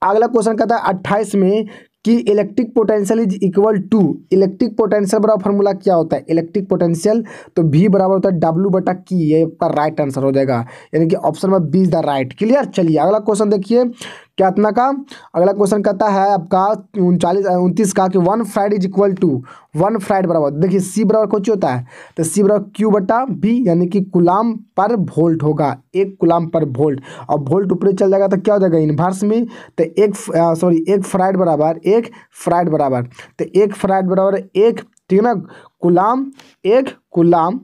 अगला क्वेश्चन कहता है 28 में कि electric potential is equal to, electric potential बराबर फार्मूला क्या होता है? इलेक्ट्रिक पोटेंशियल तो V बराबर होता है W/Q, ये आपका राइट आंसर हो जाएगा, यानी कि option number B is the right. Clear. चलिए अगला क्वेश्चन देखिए कितना का, अगला क्वेश्चन कहता है आपका 29 का कि 1 farad is equal to, 1 farad बराबर, देखिए C बराबर कुछ होता है, तो C बराबर Q/V, यानी कि कुलाम पर वोल्ट होगा, 1 कुलाम पर वोल्ट, और वोल्ट ऊपर चल जाएगा तो क्या हो जाएगा इन्वर्स में, तो 1 फराड बराबर 1 फराड बराबर, तो 1 फराड बराबर 1, ठीक है ना, कुलाम, 1 कुलाम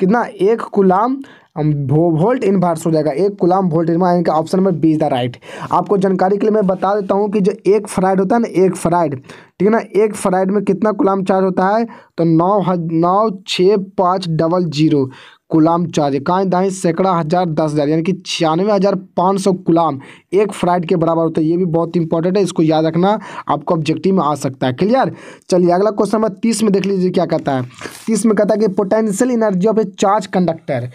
कितना, 1 कुलाम वोल्ट इनवर्स हो जाएगा, 1 कुलाम वोल्ट इनवर्स, यानी कि option number B is the right. आपको जानकारी के लिए मैं बता देता हूँ कि जो 1 फराड होता है ना, 1 फराड, ठीक है ना, 1 फराड में कितना कुलाम चार्ज होता है? तो 9,6500 कुलाम चार्ज, काएँ दाएँ सैकड़ा हज़ार 10,000, यानी कि 96,500 कुलाम 1 फराड के बराबर होता है। ये भी बहुत इंपॉर्टेंट है, इसको याद रखना, आपको ऑब्जेक्टिव में आ सकता है। क्लियर। चलिए अगला क्वेश्चन नंबर 30 में देख लीजिए क्या कहता है। 30 में कहता है कि potential energy of A charge conductor,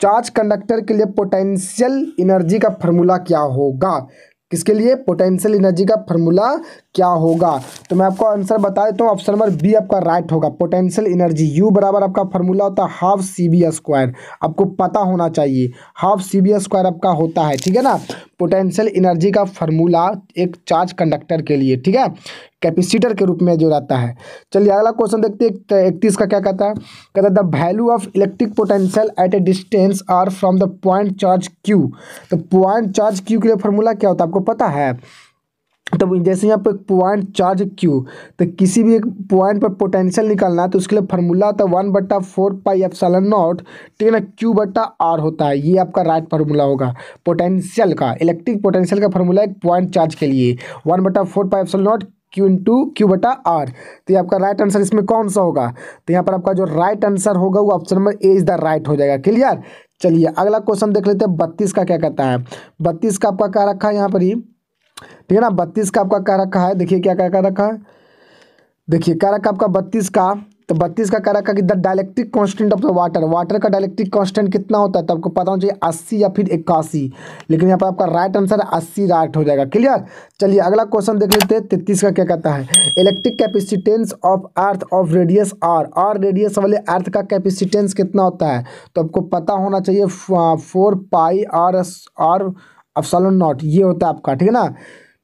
charge conductor के लिए पोटेंशियल एनर्जी का फार्मूला क्या होगा? किसके लिए पोटेंशियल एनर्जी का फार्मूला क्या होगा? तो मैं आपको आंसर बता देता हूँ, ऑप्शन नंबर बी आपका राइट होगा। पोटेंशियल एनर्जी U बराबर आपका फार्मूला होता है हाफ CV², आपको पता होना चाहिए, हाफ CV² आपका होता है, ठीक है ना। पोटेंशियल एनर्जी का फार्मूला एक चार्ज कंडक्टर के लिए, ठीक है, कैपेसिटर के रूप में जो रहता है। चलिए अगला क्वेश्चन देखते हैं 31 का क्या कहता है। कहता है the value of electric potential at a distance r from the point charge Q। तो पॉइंट चार्ज Q के लिए फार्मूला क्या होता है आपको पता है? तो जैसे यहाँ पे पॉइंट चार्ज Q, तो किसी भी एक पॉइंट पर पोटेंशियल निकालना है तो उसके लिए फार्मूला होता है 1/4πε0, ठीक है ना, Q/R होता है। ये आपका राइट फार्मूला होगा पोटेंशियल का, इलेक्ट्रिक पोटेंशियल का फार्मूला एक पॉइंट चार्ज के लिए 1/4πε0 Q/R। तो ये आपका राइट आंसर इसमें कौन सा होगा? तो यहाँ पर आपका जो राइट आंसर होगा वो option number A is the right हो जाएगा। क्लियर। चलिए अगला क्वेश्चन देख लेते हैं 32 का क्या कहता है। 32 का आपका क्या रखा है यहाँ पर ही, ठीक है ना, 32 का आपका क्या रखा है, देखिए क्या क्या रखा है, देखिए क्या रखा आपका 32 का। तो 32 का क्या रखा कि the dielectric constant of the water, water का डायलेक्ट्रिक कांस्टेंट कितना होता है? तो आपको पता होना चाहिए 80 या फिर 81, लेकिन यहाँ पर आपका राइट आंसर 80 राइट हो जाएगा। क्लियर। चलिए अगला क्वेश्चन देख लेते हैं 33 का क्या कहता है। Electric capacitance of earth of radius R radius वाले अर्थ का कैपेसिटेंस कितना होता है? तो आपको पता होना चाहिए 4πr/0, ये होता है आपका, ठीक है ना,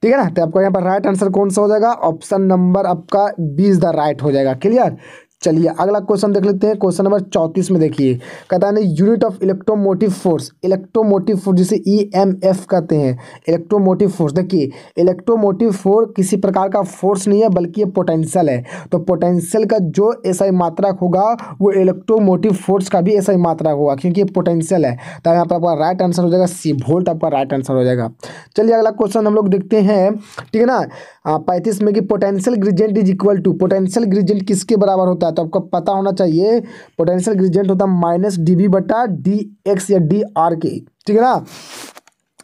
ठीक है ना। तो आपका यहाँ पर राइट आंसर कौन सा हो जाएगा? ऑप्शन नंबर आपका बी इज द राइट हो जाएगा। क्लियर। चलिए अगला क्वेश्चन देख लेते हैं। क्वेश्चन नंबर 34 में देखिए कहता है ना unit of electromotive force, electromotive force जिसे EMF कहते हैं, इलेक्ट्रोमोटिव फोर्स। देखिए इलेक्ट्रोमोटिव फोर्स किसी प्रकार का फोर्स नहीं है बल्कि ये पोटेंशियल है। तो पोटेंशियल का जो SI मात्रक होगा वो इलेक्ट्रोमोटिव फोर्स का भी SI मात्रक होगा, क्योंकि ये पोटेंशियल है। तो यहाँ पर आपका राइट आंसर हो जाएगा C, वोल्ट आपका राइट आंसर हो जाएगा। चलिए अगला क्वेश्चन हम लोग देखते हैं, ठीक है ना, 35 में कि potential gradient is equal to, potential gradient किसके बराबर होता है? तो आपको पता होना चाहिए पोटेंशियल ग्रेडियंट होता है -dV/dx या dr के, ठीक है ना।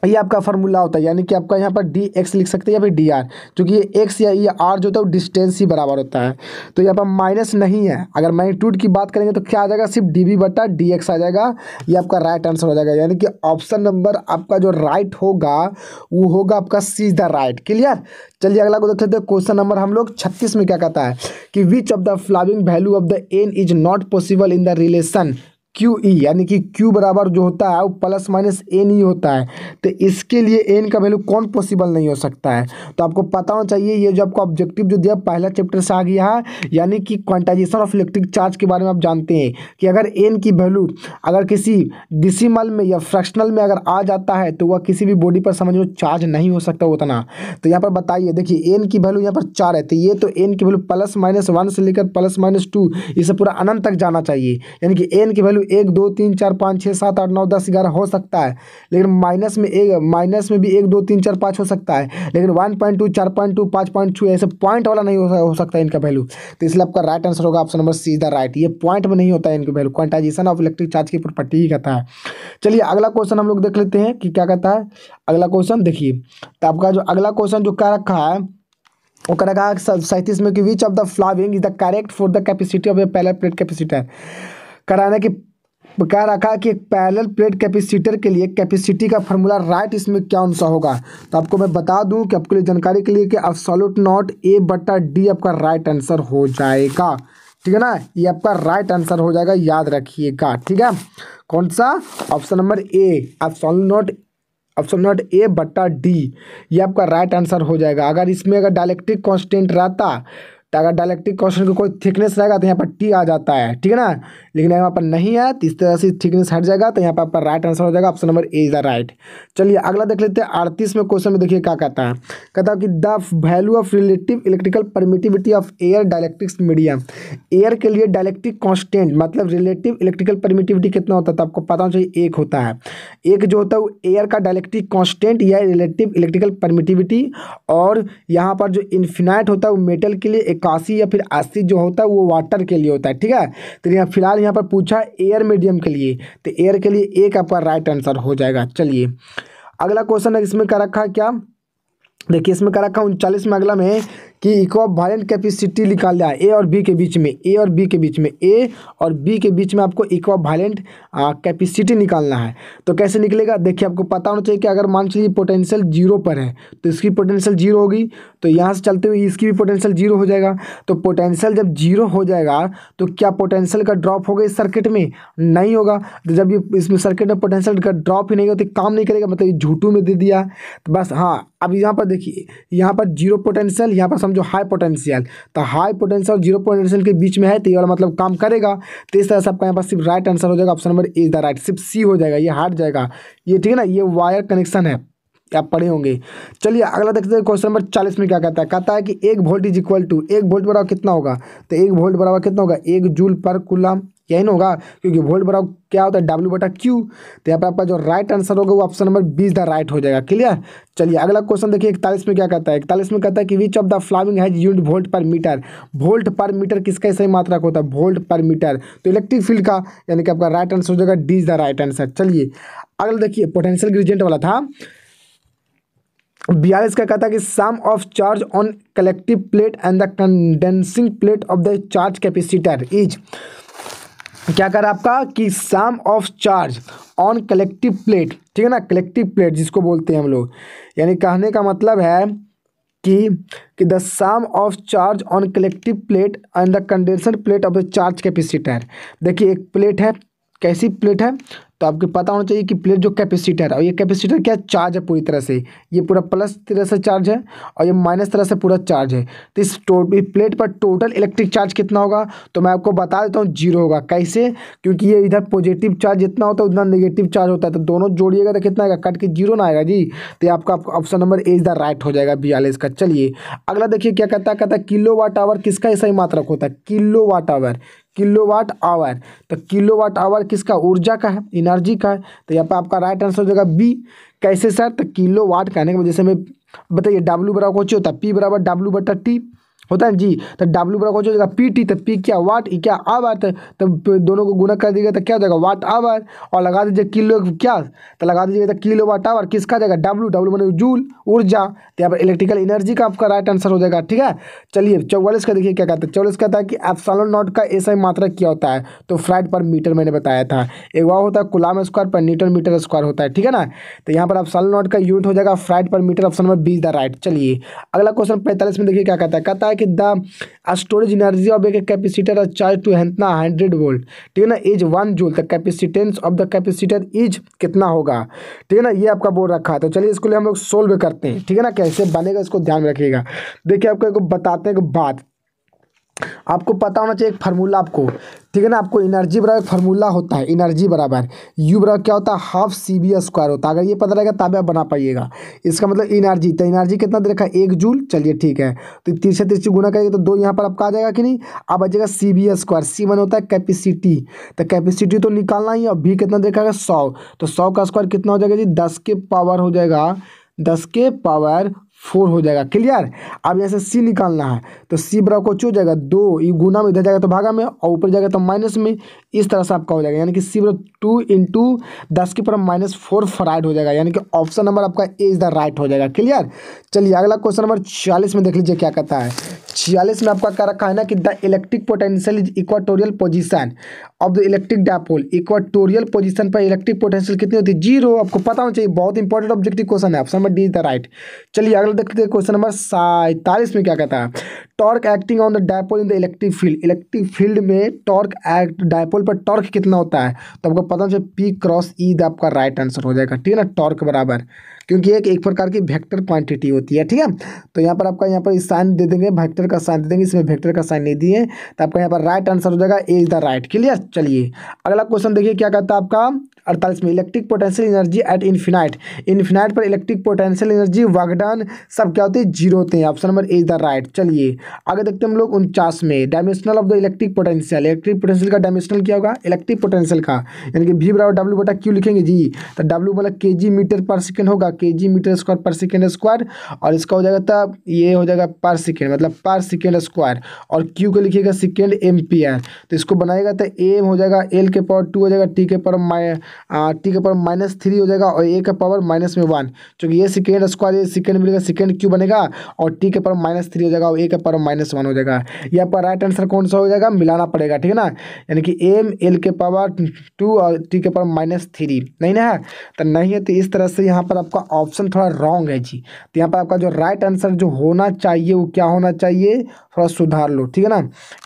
ये आपका फार्मूला होता है, यानी कि आपका यहाँ पर डी एक्स लिख सकते हैं या फिर डी आर, क्योंकि ये एक्स या ये आर जो होता है वो डिस्टेंस ही बराबर होता है। तो यहाँ पर माइनस नहीं है। अगर मैग्नीट्यूड की बात करेंगे तो क्या आ जाएगा, सिर्फ डी वी बटा डी एक्स आ जाएगा। ये आपका राइट आंसर हो जाएगा, यानी कि ऑप्शन नंबर आपका जो राइट होगा वो होगा आपका C is the right. Clear. चलिए अगला को देख लेते हैं। क्वेश्चन नंबर हम लोग 36 में क्या कहता है कि which of the following value of the n is not possible in the relation q e, यानी कि क्यू बराबर जो होता है वो प्लस माइनस एन ही होता है। तो इसके लिए एन का वैल्यू कौन पॉसिबल नहीं हो सकता है। तो आपको पता होना चाहिए, ये जो आपको ऑब्जेक्टिव जो दिया पहला चैप्टर से आ गया है, यानी कि क्वांटाइजेशन ऑफ इलेक्ट्रिक चार्ज के बारे में आप जानते हैं कि अगर एन की वैल्यू अगर किसी डिसिमल में या फ्रैक्शनल में अगर आ जाता है तो वह किसी भी बॉडी पर समझ लो चार्ज नहीं हो सकता उतना। तो यहाँ पर बताइए, देखिए एन की वैल्यू यहाँ पर 4 है, तो ये तो एन की वैल्यू प्लस माइनस 1 से लेकर प्लस माइनस 2 इसे पूरा अनंत तक जाना चाहिए। यानी कि एन की वैल्यू 1 2 3 4 5 6 7 8 9 10 11 हो सकता है, लेकिन माइनस में भी 1 2 3 4 5 हो सकता है, लेकिन 1.2 4.2 5.2 ऐसे पॉइंट वाला नहीं हो सकता इनका वैल्यू। तो इसलिए आपका राइट आंसर होगा option number C the right. ये पॉइंट में नहीं होता है इनका value, quantization of electric charge की प्रॉपर्टी ही कहता है। चलिए अगला क्वेश्चन हम लोग देख लेते हैं कि क्या कहता है। अगला क्वेश्चन देखिए, तो आपका जो अगला क्वेश्चन जो क्या रखा है वो क्या रखा है 37 में कि which of the following is the correct for the capacity of A parallel plate capacitor. कराना कि क्या रखा है कि एक पैरेलल प्लेट कैपेसिटर के लिए कैपेसिटी का फार्मूला राइट इसमें क्या सा होगा। तो आपको मैं बता दूं कि आपके लिए जानकारी के लिए कि एब्सोल्यूट नॉट ए बटा डी आपका राइट आंसर हो जाएगा। ठीक है ना, ये आपका राइट आंसर हो जाएगा, याद रखिएगा। ठीक है, कौन सा, option number A epsilon not a बटा डी, ये आपका राइट आंसर हो जाएगा। अगर इसमें अगर डायलेक्ट्रिक कांस्टेंट रहता तो अगर डायलेक्ट्रिक कांस्टेंट का कोई थिकनेस रहेगा तो यहाँ पर टी आ जाता है। ठीक है ना, लेकिन यहाँ पर नहीं है, तो इस तरह से थिकनेस हट जाएगा, तो यहाँ पर आपका राइट आंसर हो जाएगा option number A is the right. चलिए अगला देख लेते हैं 38 में क्वेश्चन में। देखिए क्या कहता है, कहता है कि the value of relative electrical permittivity of air dielectrics medium. Air के लिए डायलेक्ट्रिक कांस्टेंट मतलब रिलेटिव इलेक्ट्रिकल परमिटिविटी कितना होता है, तो आपको पता होना चाहिए एक होता है। एक जो होता है वो एयर का डायलेक्ट्रिक कांस्टेंट या रिलेटिव इलेक्ट्रिकल परमिटिविटी, और यहाँ पर जो इन्फिनाइट होता है वो मेटल के लिए 81 या फिर 80 जो होता है वो वाटर के लिए होता है। ठीक है, तो यहाँ फिलहाल यहाँ पर पूछा एयर मीडियम के लिए, तो एयर के लिए एक आपका राइट आंसर हो जाएगा। चलिए अगला क्वेश्चन है, इसमें क्या रखा है, क्या देखिए इसमें क्या रखा 39 में अगला में कि इक्विवेलेंट कैपेसिटी निकाल लिया ए और बी के बीच में, ए और बी के बीच में आपको इक्विवेलेंट कैपेसिटी निकालना है। तो कैसे निकलेगा, देखिए आपको पता होना चाहिए कि अगर मान चलिए पोटेंशियल 0 पर है तो इसकी पोटेंशियल 0 होगी, तो यहाँ से चलते हुए इसकी भी पोटेंशियल 0 हो जाएगा। तो पोटेंशियल जब 0 हो जाएगा तो क्या पोटेंशियल का ड्रॉप होगा इस सर्किट में, नहीं होगा। तो जब ये इसमें सर्किट में पोटेंशियल का ड्रॉप ही नहीं होगा तो काम नहीं करेगा, मतलब ये झूठू में दे दिया। तो बस हाँ, अब यहाँ पर देखिए यहाँ पर 0 पोटेंशियल, यहाँ पर समझो हाई पोटेंशियल, तो हाई पोटेंशियल 0 पोटेंशियल के बीच में है, तो ये वाला मतलब काम करेगा। तो इस तरह से आपका यहाँ पर सिर्फ राइट आंसर हो जाएगा option number A is the right, सिर्फ सी हो जाएगा, ये हट जाएगा ये। ठीक है ना, ये वायर कनेक्शन है, आप पढ़े होंगे। चलिए अगला देखते हैं क्वेश्चन नंबर 40 में क्या कहता है, कहता है कि 1 volt is equal to 1 volt बराबर कितना होगा। तो 1 वोल्ट बराबर कितना होगा, 1 जूल पर कूलम, यही ना होगा, क्योंकि वोल्ट बराबर क्या होता है डब्ल्यू बटा क्यू। तो यहाँ पर आपका जो राइट आंसर होगा वो option number B is the right हो जाएगा। क्लियर। चलिए अगला क्वेश्चन देखिए 41 में क्या कहता है, 41 में कहता है कि which of the following has unit volt पर मीटर। वोल्ट पर मीटर किसका सही मात्रक होता है, वोल्ट पर मीटर, तो इलेक्ट्रिक फील्ड का, यानी कि आपका राइट आंसर हो जाएगा D is the right answer. चलिए अगला देखिए पोटेंशियल ग्रेडिएंट वाला था 42 का, कहता है कि sum of charge on collective plate and the condensing plate of the charge capacitor is, क्या कर आपका कि sum of charge on collective plate. ठीक है ना, कलेक्टिव प्लेट जिसको बोलते हैं हम लोग, यानी कहने का मतलब है कि the sum of charge on collective plate and the condenser plate of the charge capacitor. देखिए एक प्लेट है, कैसी प्लेट है, तो आपको पता होना चाहिए कि प्लेट जो कैपेसिटर, और ये कैपेसिटर क्या चार्ज है पूरी तरह से, ये पूरा प्लस तरह से चार्ज है और ये माइनस तरह से पूरा चार्ज है। तो इस प्लेट पर टोटल इलेक्ट्रिक चार्ज कितना होगा, तो मैं आपको बता देता हूँ 0 होगा। कैसे, क्योंकि ये इधर पॉजिटिव चार्ज जितना होता है उतना नेगेटिव चार्ज होता है, तो दोनों जोड़िएगा तो कितना आएगा, कट के 0 ना आएगा जी। तो आपका option number A is the right हो जाएगा 42 का। चलिए अगला देखिए क्या कहता है किलो वाट आवर किसका सही मात्रक होता है, kilo watt hour, kilowatt hour. तो किलोवाट आवर किसका, ऊर्जा का है, एनर्जी का है। तो यहाँ पर आपका राइट आंसर हो जाएगा बी। कैसे सर, तो किलोवाट कहने की वजह से हमें बताइए डब्ल्यू बराबर कुछ होता है, पी बराबर डब्ल्यू बटा टी, होता है जी। तो डब्ल्यू बराबर हो जाएगा पी टी, तो पी क्या वाट, ई क्या आवर, तो दोनों को गुना कर दीजिएगा तो क्या हो जाएगा वाट आवर, और लगा दीजिए किलो क्या, तो लगा दीजिएगा तो किलो वाट आवर, किसका जाएगा डब्ल्यू, डब्ल्यू माने जूल ऊर्जा, तो यहाँ पर इलेक्ट्रिकल एनर्जी का आपका राइट आंसर हो जाएगा। ठीक है, चलिए 44 का देखिए क्या कहता है। 44 कहता है कि एप्सिलॉन नॉट का एसआई मात्रक क्या होता है, तो फ्राइड पर मीटर मैंने बताया था। एक वह होता है कूलाम स्क्वायर पर न्यूटन मीटर स्क्वायर होता है। ठीक है ना, तो यहाँ पर एप्सिलॉन नॉट का यूनिट हो जाएगा farad per meter, option number 20 the right. चलिए अगला क्वेश्चन 45 में देखिए क्या कहता है। कहता है कि the storage energy of a capacitor charge to कितना 100 वोल्ट, ठीक है ना, is 1 joule, the capacitance of the capacitor is कितना होगा। ठीक है ना, ये आपका बोल रखा है। तो चलिए इसको लिए हम लोग सोल्व करते हैं। ठीक है ना, कैसे बनेगा इसको ध्यान में रखिएगा। देखिए आपको एक बताते हैं कि बात आपको पता होना चाहिए एक फार्मूला आपको। ठीक है ना, आपको एनर्जी बराबर फार्मूला होता है, एनर्जी बराबर यू बराबर क्या होता है हाफ सी बी स्क्वायर होता है। अगर ये पता रहेगा तब आप बना पाइएगा। इसका मतलब एनर्जी, तो एनर्जी कितना दे रखा है 1 जूल। चलिए ठीक है, तो 30 से 30 गुना करेंगे तो 2 यहाँ पर आपका आ जाएगा कि नहीं। अब आ जाएगा सी बी स्क्वायर, सी वन होता है कैपेसिटी, तो कैपेसिटी तो निकालना ही है। और भी कितना दे रखा है 100, तो 100 का स्क्वायर कितना हो जाएगा जी 10 के पावर हो जाएगा 10 के पावर 4 हो जाएगा। क्लियर। अब यहाँ से सी निकालना है, तो सी बराबर को हो जाएगा 2, ये गुना में इधर जाएगा तो भागा में, और ऊपर जाएगा तो माइनस में। इस तरह से आपका हो जाएगा, यानी कि सी बराबर 2 इंटू 10 की पावर -4 फराइड हो जाएगा, यानी कि ऑप्शन नंबर आपका ए इज द राइट हो जाएगा। क्लियर। चलिए अगला क्वेश्चन नंबर 46 में देख लीजिए क्या कहता है। 46 में आपका क्या रखा है ना कि the electric potential is equatorial position of the electric dipole. Equatorial position पर इलेक्ट्रिक पोटेंशियल कितनी होती है 0। आपको पता होना चाहिए, बहुत इंपॉर्टेंट ऑब्जेक्टिव क्वेश्चन है। Option number D is the right. चलिए अगला देखते हैं क्वेश्चन नंबर 47 में क्या कहता है। Torque acting on the dipole in the electric field. Electric field में टॉर्क एक्ट डायपोल पर टॉर्क कितना होता है, तो आपको पता होना चाहिए पी क्रॉस ई आपका राइट आंसर हो जाएगा। ठीक है ना, टॉर्क बराबर, क्योंकि एक प्रकार की वेक्टर क्वांटिटी होती है। ठीक है, तो यहाँ पर आपका यहाँ पर साइन दे देंगे, वेक्टर का साइन दे देंगे, इसमें वेक्टर का साइन नहीं दिए, तो आपका यहाँ पर राइट आंसर हो जाएगा ए इज द राइट। क्लियर। चलिए अगला क्वेश्चन देखिए क्या कहता है आपका 48 में। Electric potential energy at infinite, infinite पर इलेक्ट्रिक पोटेंशियल एनर्जी वगडन सब क्या होते हैं 0 होते हैं। Option number A is the right. चलिए आगे देखते हैं हम लोग 49 में। Dimensional of the electric potential, electric potential का डायमेंशनल क्या होगा इलेक्ट्रिक पोटेंशियल का, यानी कि v बराबर डब्ल्यू बटा क्यू लिखेंगे जी। तो डब्ल्यू मतलब के जी मीटर पर सेकेंड होगा, के जी मीटर स्क्वायर पर सेकेंड स्क्वायर, और इसका हो जाएगा तब ये हो जाएगा पर सेकेंड, मतलब पर सेकेंड स्क्वायर, और क्यू को लिखिएगा सेकेंड एम्पियर। तो इसको बनाएगा तो एम हो जाएगा एल के पावर 2 हो जाएगा, टी के पावर -3 हो जाएगा, और ए का पावर -1, क्योंकि ये सेकेंड स्क्वायर ये सेकेंड मिलेगा, सेकेंड क्यू बनेगा, और टी के पावर -3 हो जाएगा, और ए का पावर -1 हो जाएगा। यहाँ पर राइट आंसर कौन सा हो जाएगा, मिलाना पड़ेगा। ठीक है ना, यानी कि एम एल के पावर 2 और टी के पावर -3 नहीं ना है, तो नहीं है। तो इस तरह से यहाँ पर आपका ऑप्शन थोड़ा रॉन्ग है जी। तो यहाँ पर आपका जो राइट आंसर जो होना चाहिए वो क्या होना चाहिए, थोड़ा सुधार लो। ठीक है ना,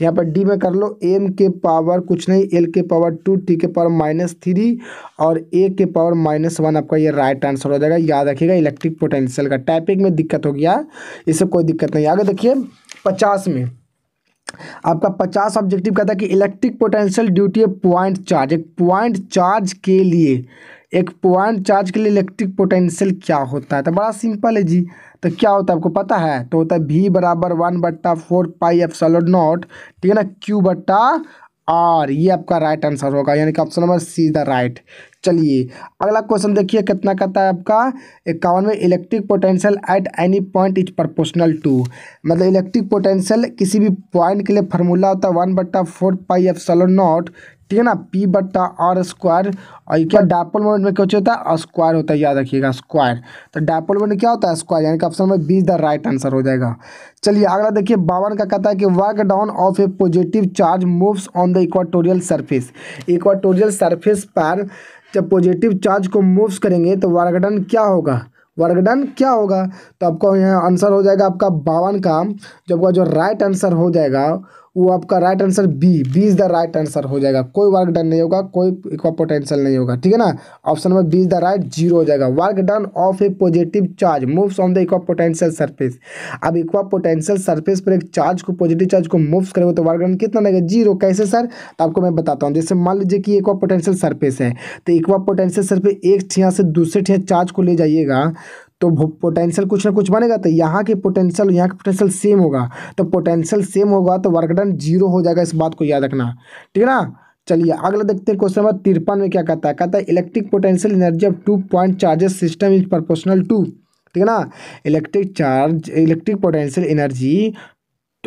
यहाँ पर डी में कर लो एम के पावर कुछ नहीं, एल के पावर 2, टी के पावर -3 और ए के पावर -1 आपका ये राइट आंसर हो जाएगा। याद रखिएगा इलेक्ट्रिक पोटेंशियल का टाइपिंग में दिक्कत हो गया, इससे कोई दिक्कत नहीं। आगे देखिए 50 में आपका 50 ऑब्जेक्टिव कहता है कि electric potential due to a point charge, एक पॉइंट चार्ज के लिए, एक पॉइंट चार्ज के लिए इलेक्ट्रिक पोटेंशियल क्या होता है। तो बड़ा सिंपल है जी। तो क्या होता है आपको पता है, तो होता है v बराबर 1/4 पाई एप्सिलॉन नॉट, ठीक है ना, q बट्टा आर। ये आपका राइट आंसर होगा, यानी कि option number C the right. चलिए अगला क्वेश्चन देखिए कितना कहता है आपका 51 में। Electric potential at any point is proportional to, मतलब इलेक्ट्रिक पोटेंशियल किसी भी पॉइंट के लिए फार्मूला होता है 1/4 पाई एप्सिलॉन नॉट, ठीक है ना, पी बट्टा आर स्क्वायर, और क्या डायपोल मोमेंट में क्या होता है स्क्वायर होता है, याद रखिएगा स्क्वायर। तो डायपोल मोमेंट क्या होता है स्क्वायर, यानी कि option number be the right answer हो जाएगा। चलिए अगला देखिए 52 का कहता है कि work down of a positive charge moves on the equatorial surface. Equatorial surface पर जब पॉजिटिव चार्ज को मूव्स करेंगे तो वर्क डन क्या होगा, वर्क डन क्या होगा। तो आपका यहाँ आंसर हो जाएगा आपका 52 का, जब जो राइट आंसर हो जाएगा वो आपका right answer B is the right answer हो जाएगा। कोई वर्क डन नहीं होगा, कोई इक्वा पोटेंशियल नहीं होगा, ठीक है ना। Option number B is the right, 0 हो जाएगा। Work done of a positive charge moves on the equipotential surface. अब इक्वा पोटेंशियल सरफेस पर एक चार्ज को, पॉजिटिव चार्ज को मूव्स करेंगे तो वर्क डन कितना लगेगा 0। कैसे सर, तो आपको मैं बताता हूँ। जैसे मान लीजिए कि इक्वा पोटेंशियल सरफेस है, तो इक्वा पोटेंशियल सरफेस एक ठिया से दूसरे ठिया चार्ज को ले जाइएगा तो पोटेंशियल कुछ ना कुछ बनेगा। तो यहाँ के पोटेंशियल यहाँ के पोटेंशियल सेम होगा, तो पोटेंशियल सेम होगा तो वर्क डन 0 हो जाएगा। इस बात को याद रखना, ठीक है ना। चलिए अगला देखते हैं क्वेश्चन नंबर 53 में क्या कहता है। कहता है electric potential energy of 2 point charges system is proportional to, ठीक है ना। Electric potential energy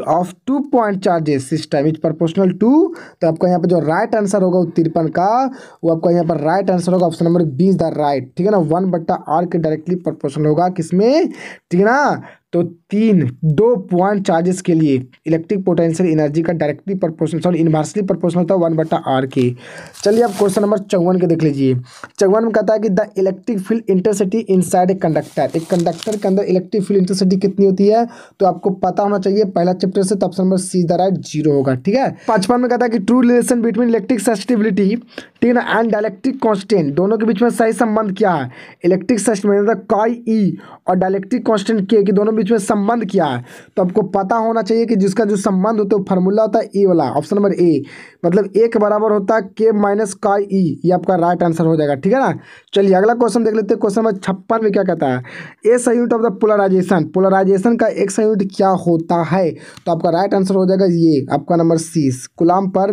of 2 point charges system is proportional to. तो आपका यहाँ पर जो राइट आंसर होगा 53 का, वो आपका यहाँ पर राइट आंसर होगा ऑप्शन नंबर 20 द राइट। ठीक है ना, 1/r के डायरेक्टली प्रोपोर्शनल होगा किसमें, ठीक है ना। तो 2 पॉइंट चार्जेस के लिए इलेक्ट्रिक पोटेंशियल एनर्जी का directly proportional sorry inversely proportional होता है 1/r के। चलिए अब क्वेश्चन नंबर 54 के देख लीजिए। 54 में कहता है कि the electric field intensity inside a conductor, एक कंडक्टर के अंदर इलेक्ट्रिक फील्ड इंटेंसिटी कितनी होती है, तो आपको पता होना चाहिए पहला चैप्टर से। तो option number C the right 0 होगा। ठीक है। 55 में कहता है कि true relation between electric susceptibility, ठीक है ना, एंड डायलेक्ट्रिक कांस्टेंट, दोनों के बीच में सही संबंध क्या है। इलेक्ट्रिक सस्टेबिलिटी काई ई और डायलेक्ट्रिक कांस्टेंट के दोनों बीच में संबंध क्या है, तो आपको पता होना चाहिए कि जिसका जो संबंध होता है वो फार्मूला होता है ए वाला, ऑप्शन नंबर ए, मतलब ए के बराबर होता है के माइनस काई ई, ये आपका राइट आंसर हो जाएगा। ठीक है ना। चलिए अगला क्वेश्चन देख लेते हैं। क्वेश्चन नंबर 56 में क्या कहता है, a unit of the polarization, polarization का एक यूनिट क्या होता है, तो आपका राइट आंसर हो जाएगा ये आपका number C, coulomb per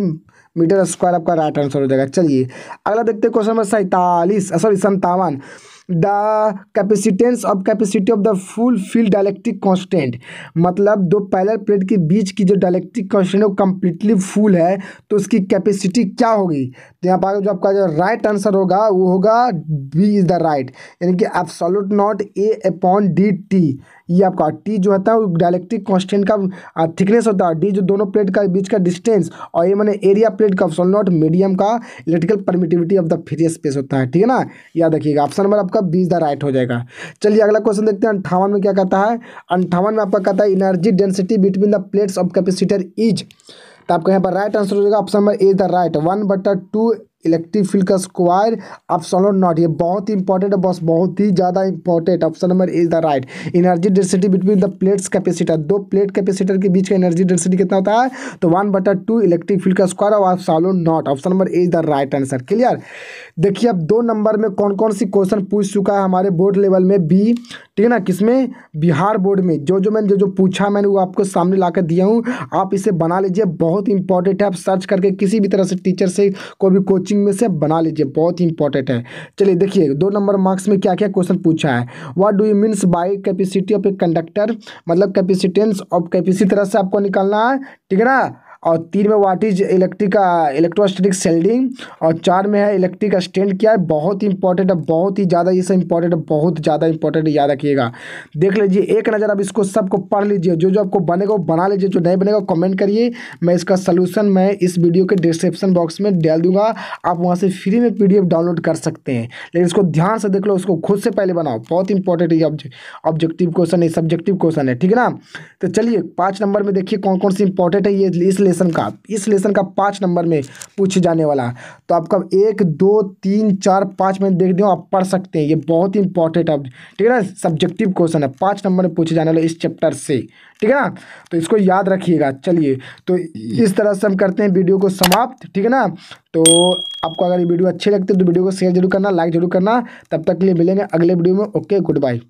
meter square आपका राइट आंसर हो जाएगा। चलिए अगला देखते हैं। Question number 57, the capacitance of capacity of the full field dielectric constant, मतलब दो पैरेलल प्लेट के बीच की जो डायलेक्ट्रिक कांस्टेंट है वो कम्प्लीटली फुल है, तो उसकी कैपेसिटी क्या होगी। तो यहाँ पर जो आपका जो राइट आंसर होगा वो होगा बी इज द राइट, यानी कि absolute not a upon D T. ये आपका टी जो होता है वो डायलेक्ट्रिक कांस्टेंट का थिकनेस होता है, डी जो दोनों प्लेट का बीच का डिस्टेंस, और ये मैंने एरिया प्लेट का, एब्सोल्यूट नॉट मीडियम का electrical permittivity of the free space होता है। ठीक है ना, याद रखिएगा। ऑप्शन नंबर आपका 20 द राइट हो जाएगा। चलिए अगला क्वेश्चन देखते हैं। 58 में क्या कहता है, 58 में आपका कहता है energy density between the plates of capacitor is, तो आपका यहाँ पर राइट आंसर हो जाएगा option number A the right 1/2 electric field का स्क्वायर एब्सोल्यूट नॉट। ये बहुत ही इंपॉर्टेंट है बस, बहुत ही ज़्यादा important. Option number is the right. Energy density between the plates capacitor, दो प्लेट कैपेसिटर के बीच का एनर्जी डेंसिटी कितना होता है, तो 1/2 इलेक्ट्रिक फील्ड का स्क्वायर और absolute not. Option number is the right answer. Clear. देखिए अब 2 नंबर में कौन कौन सी क्वेश्चन पूछ चुका है हमारे बोर्ड लेवल में भी, ठीक है ना, किसमें, बिहार बोर्ड में। जो मैंने जो पूछा मैंने वो आपको सामने ला कर दिया हूँ, आप इसे बना लीजिए, बहुत इंपॉर्टेंट है। आप सर्च करके किसी भी तरह से टीचर से कोई भी कोचिंग में से बना लीजिए, बहुत ही इंपॉर्टेंट है। चलिए देखिए 2 नंबर मार्क्स में क्या क्या क्वेश्चन पूछा है। What do you means by capacity of a conductor, मतलब कैपेसिटेंस ऑफ कैपेसिटी तरह से आपको निकालना है। ठीक है ना। और 3 में व्हाट इज इलेक्ट्रोस्टैटिक शेल्डिंग, और 4 में है इलेक्ट्रिक स्टैंड क्या है। बहुत ही इंपॉर्टेंट है, बहुत ही ज़्यादा ये सब इंपॉर्टेंट है, बहुत ज़्यादा इंपॉर्टेंट है, याद रखिएगा। देख लीजिए एक नज़र, अब इसको सबको पढ़ लीजिए, जो आपको बनेगा वो बना लीजिए, जो नहीं बनेगा कमेंट करिए। मैं इसका सलूशन मैं इस वीडियो के डिस्क्रिप्शन बॉक्स में डाल दूंगा, आप वहाँ से फ्री में PDF डाउनलोड कर सकते हैं। लेकिन इसको ध्यान से देख लो, उसको खुद से पहले बनाओ, बहुत इंपॉर्टेंट है ये ऑब्जेक्टिव क्वेश्चन है, सब्जेक्टिव क्वेश्चन है। ठीक है ना। तो चलिए 5 नंबर में देखिए कौन कौन सी इंपॉर्टेंट है ये इस लेसन का 5 नंबर में पूछे जाने वाला। तो आपका 1 2 3 4 5 में देख दो, आप पढ़ सकते हैं, ये बहुत ही इंपॉर्टेंट है। ठीक है ना, सब्जेक्टिव क्वेश्चन है, 5 नंबर में पूछे जाने वाले इस चैप्टर से। ठीक है ना, तो इसको याद रखिएगा। चलिए तो इस तरह से हम करते हैं वीडियो को समाप्त। ठीक है ना। तो आपको अगर ये वीडियो अच्छे लगते हैं तो वीडियो को शेयर जरूर करना, लाइक जरूर करना। तब तक के लिए मिलेंगे अगले वीडियो में। Okay, good bye.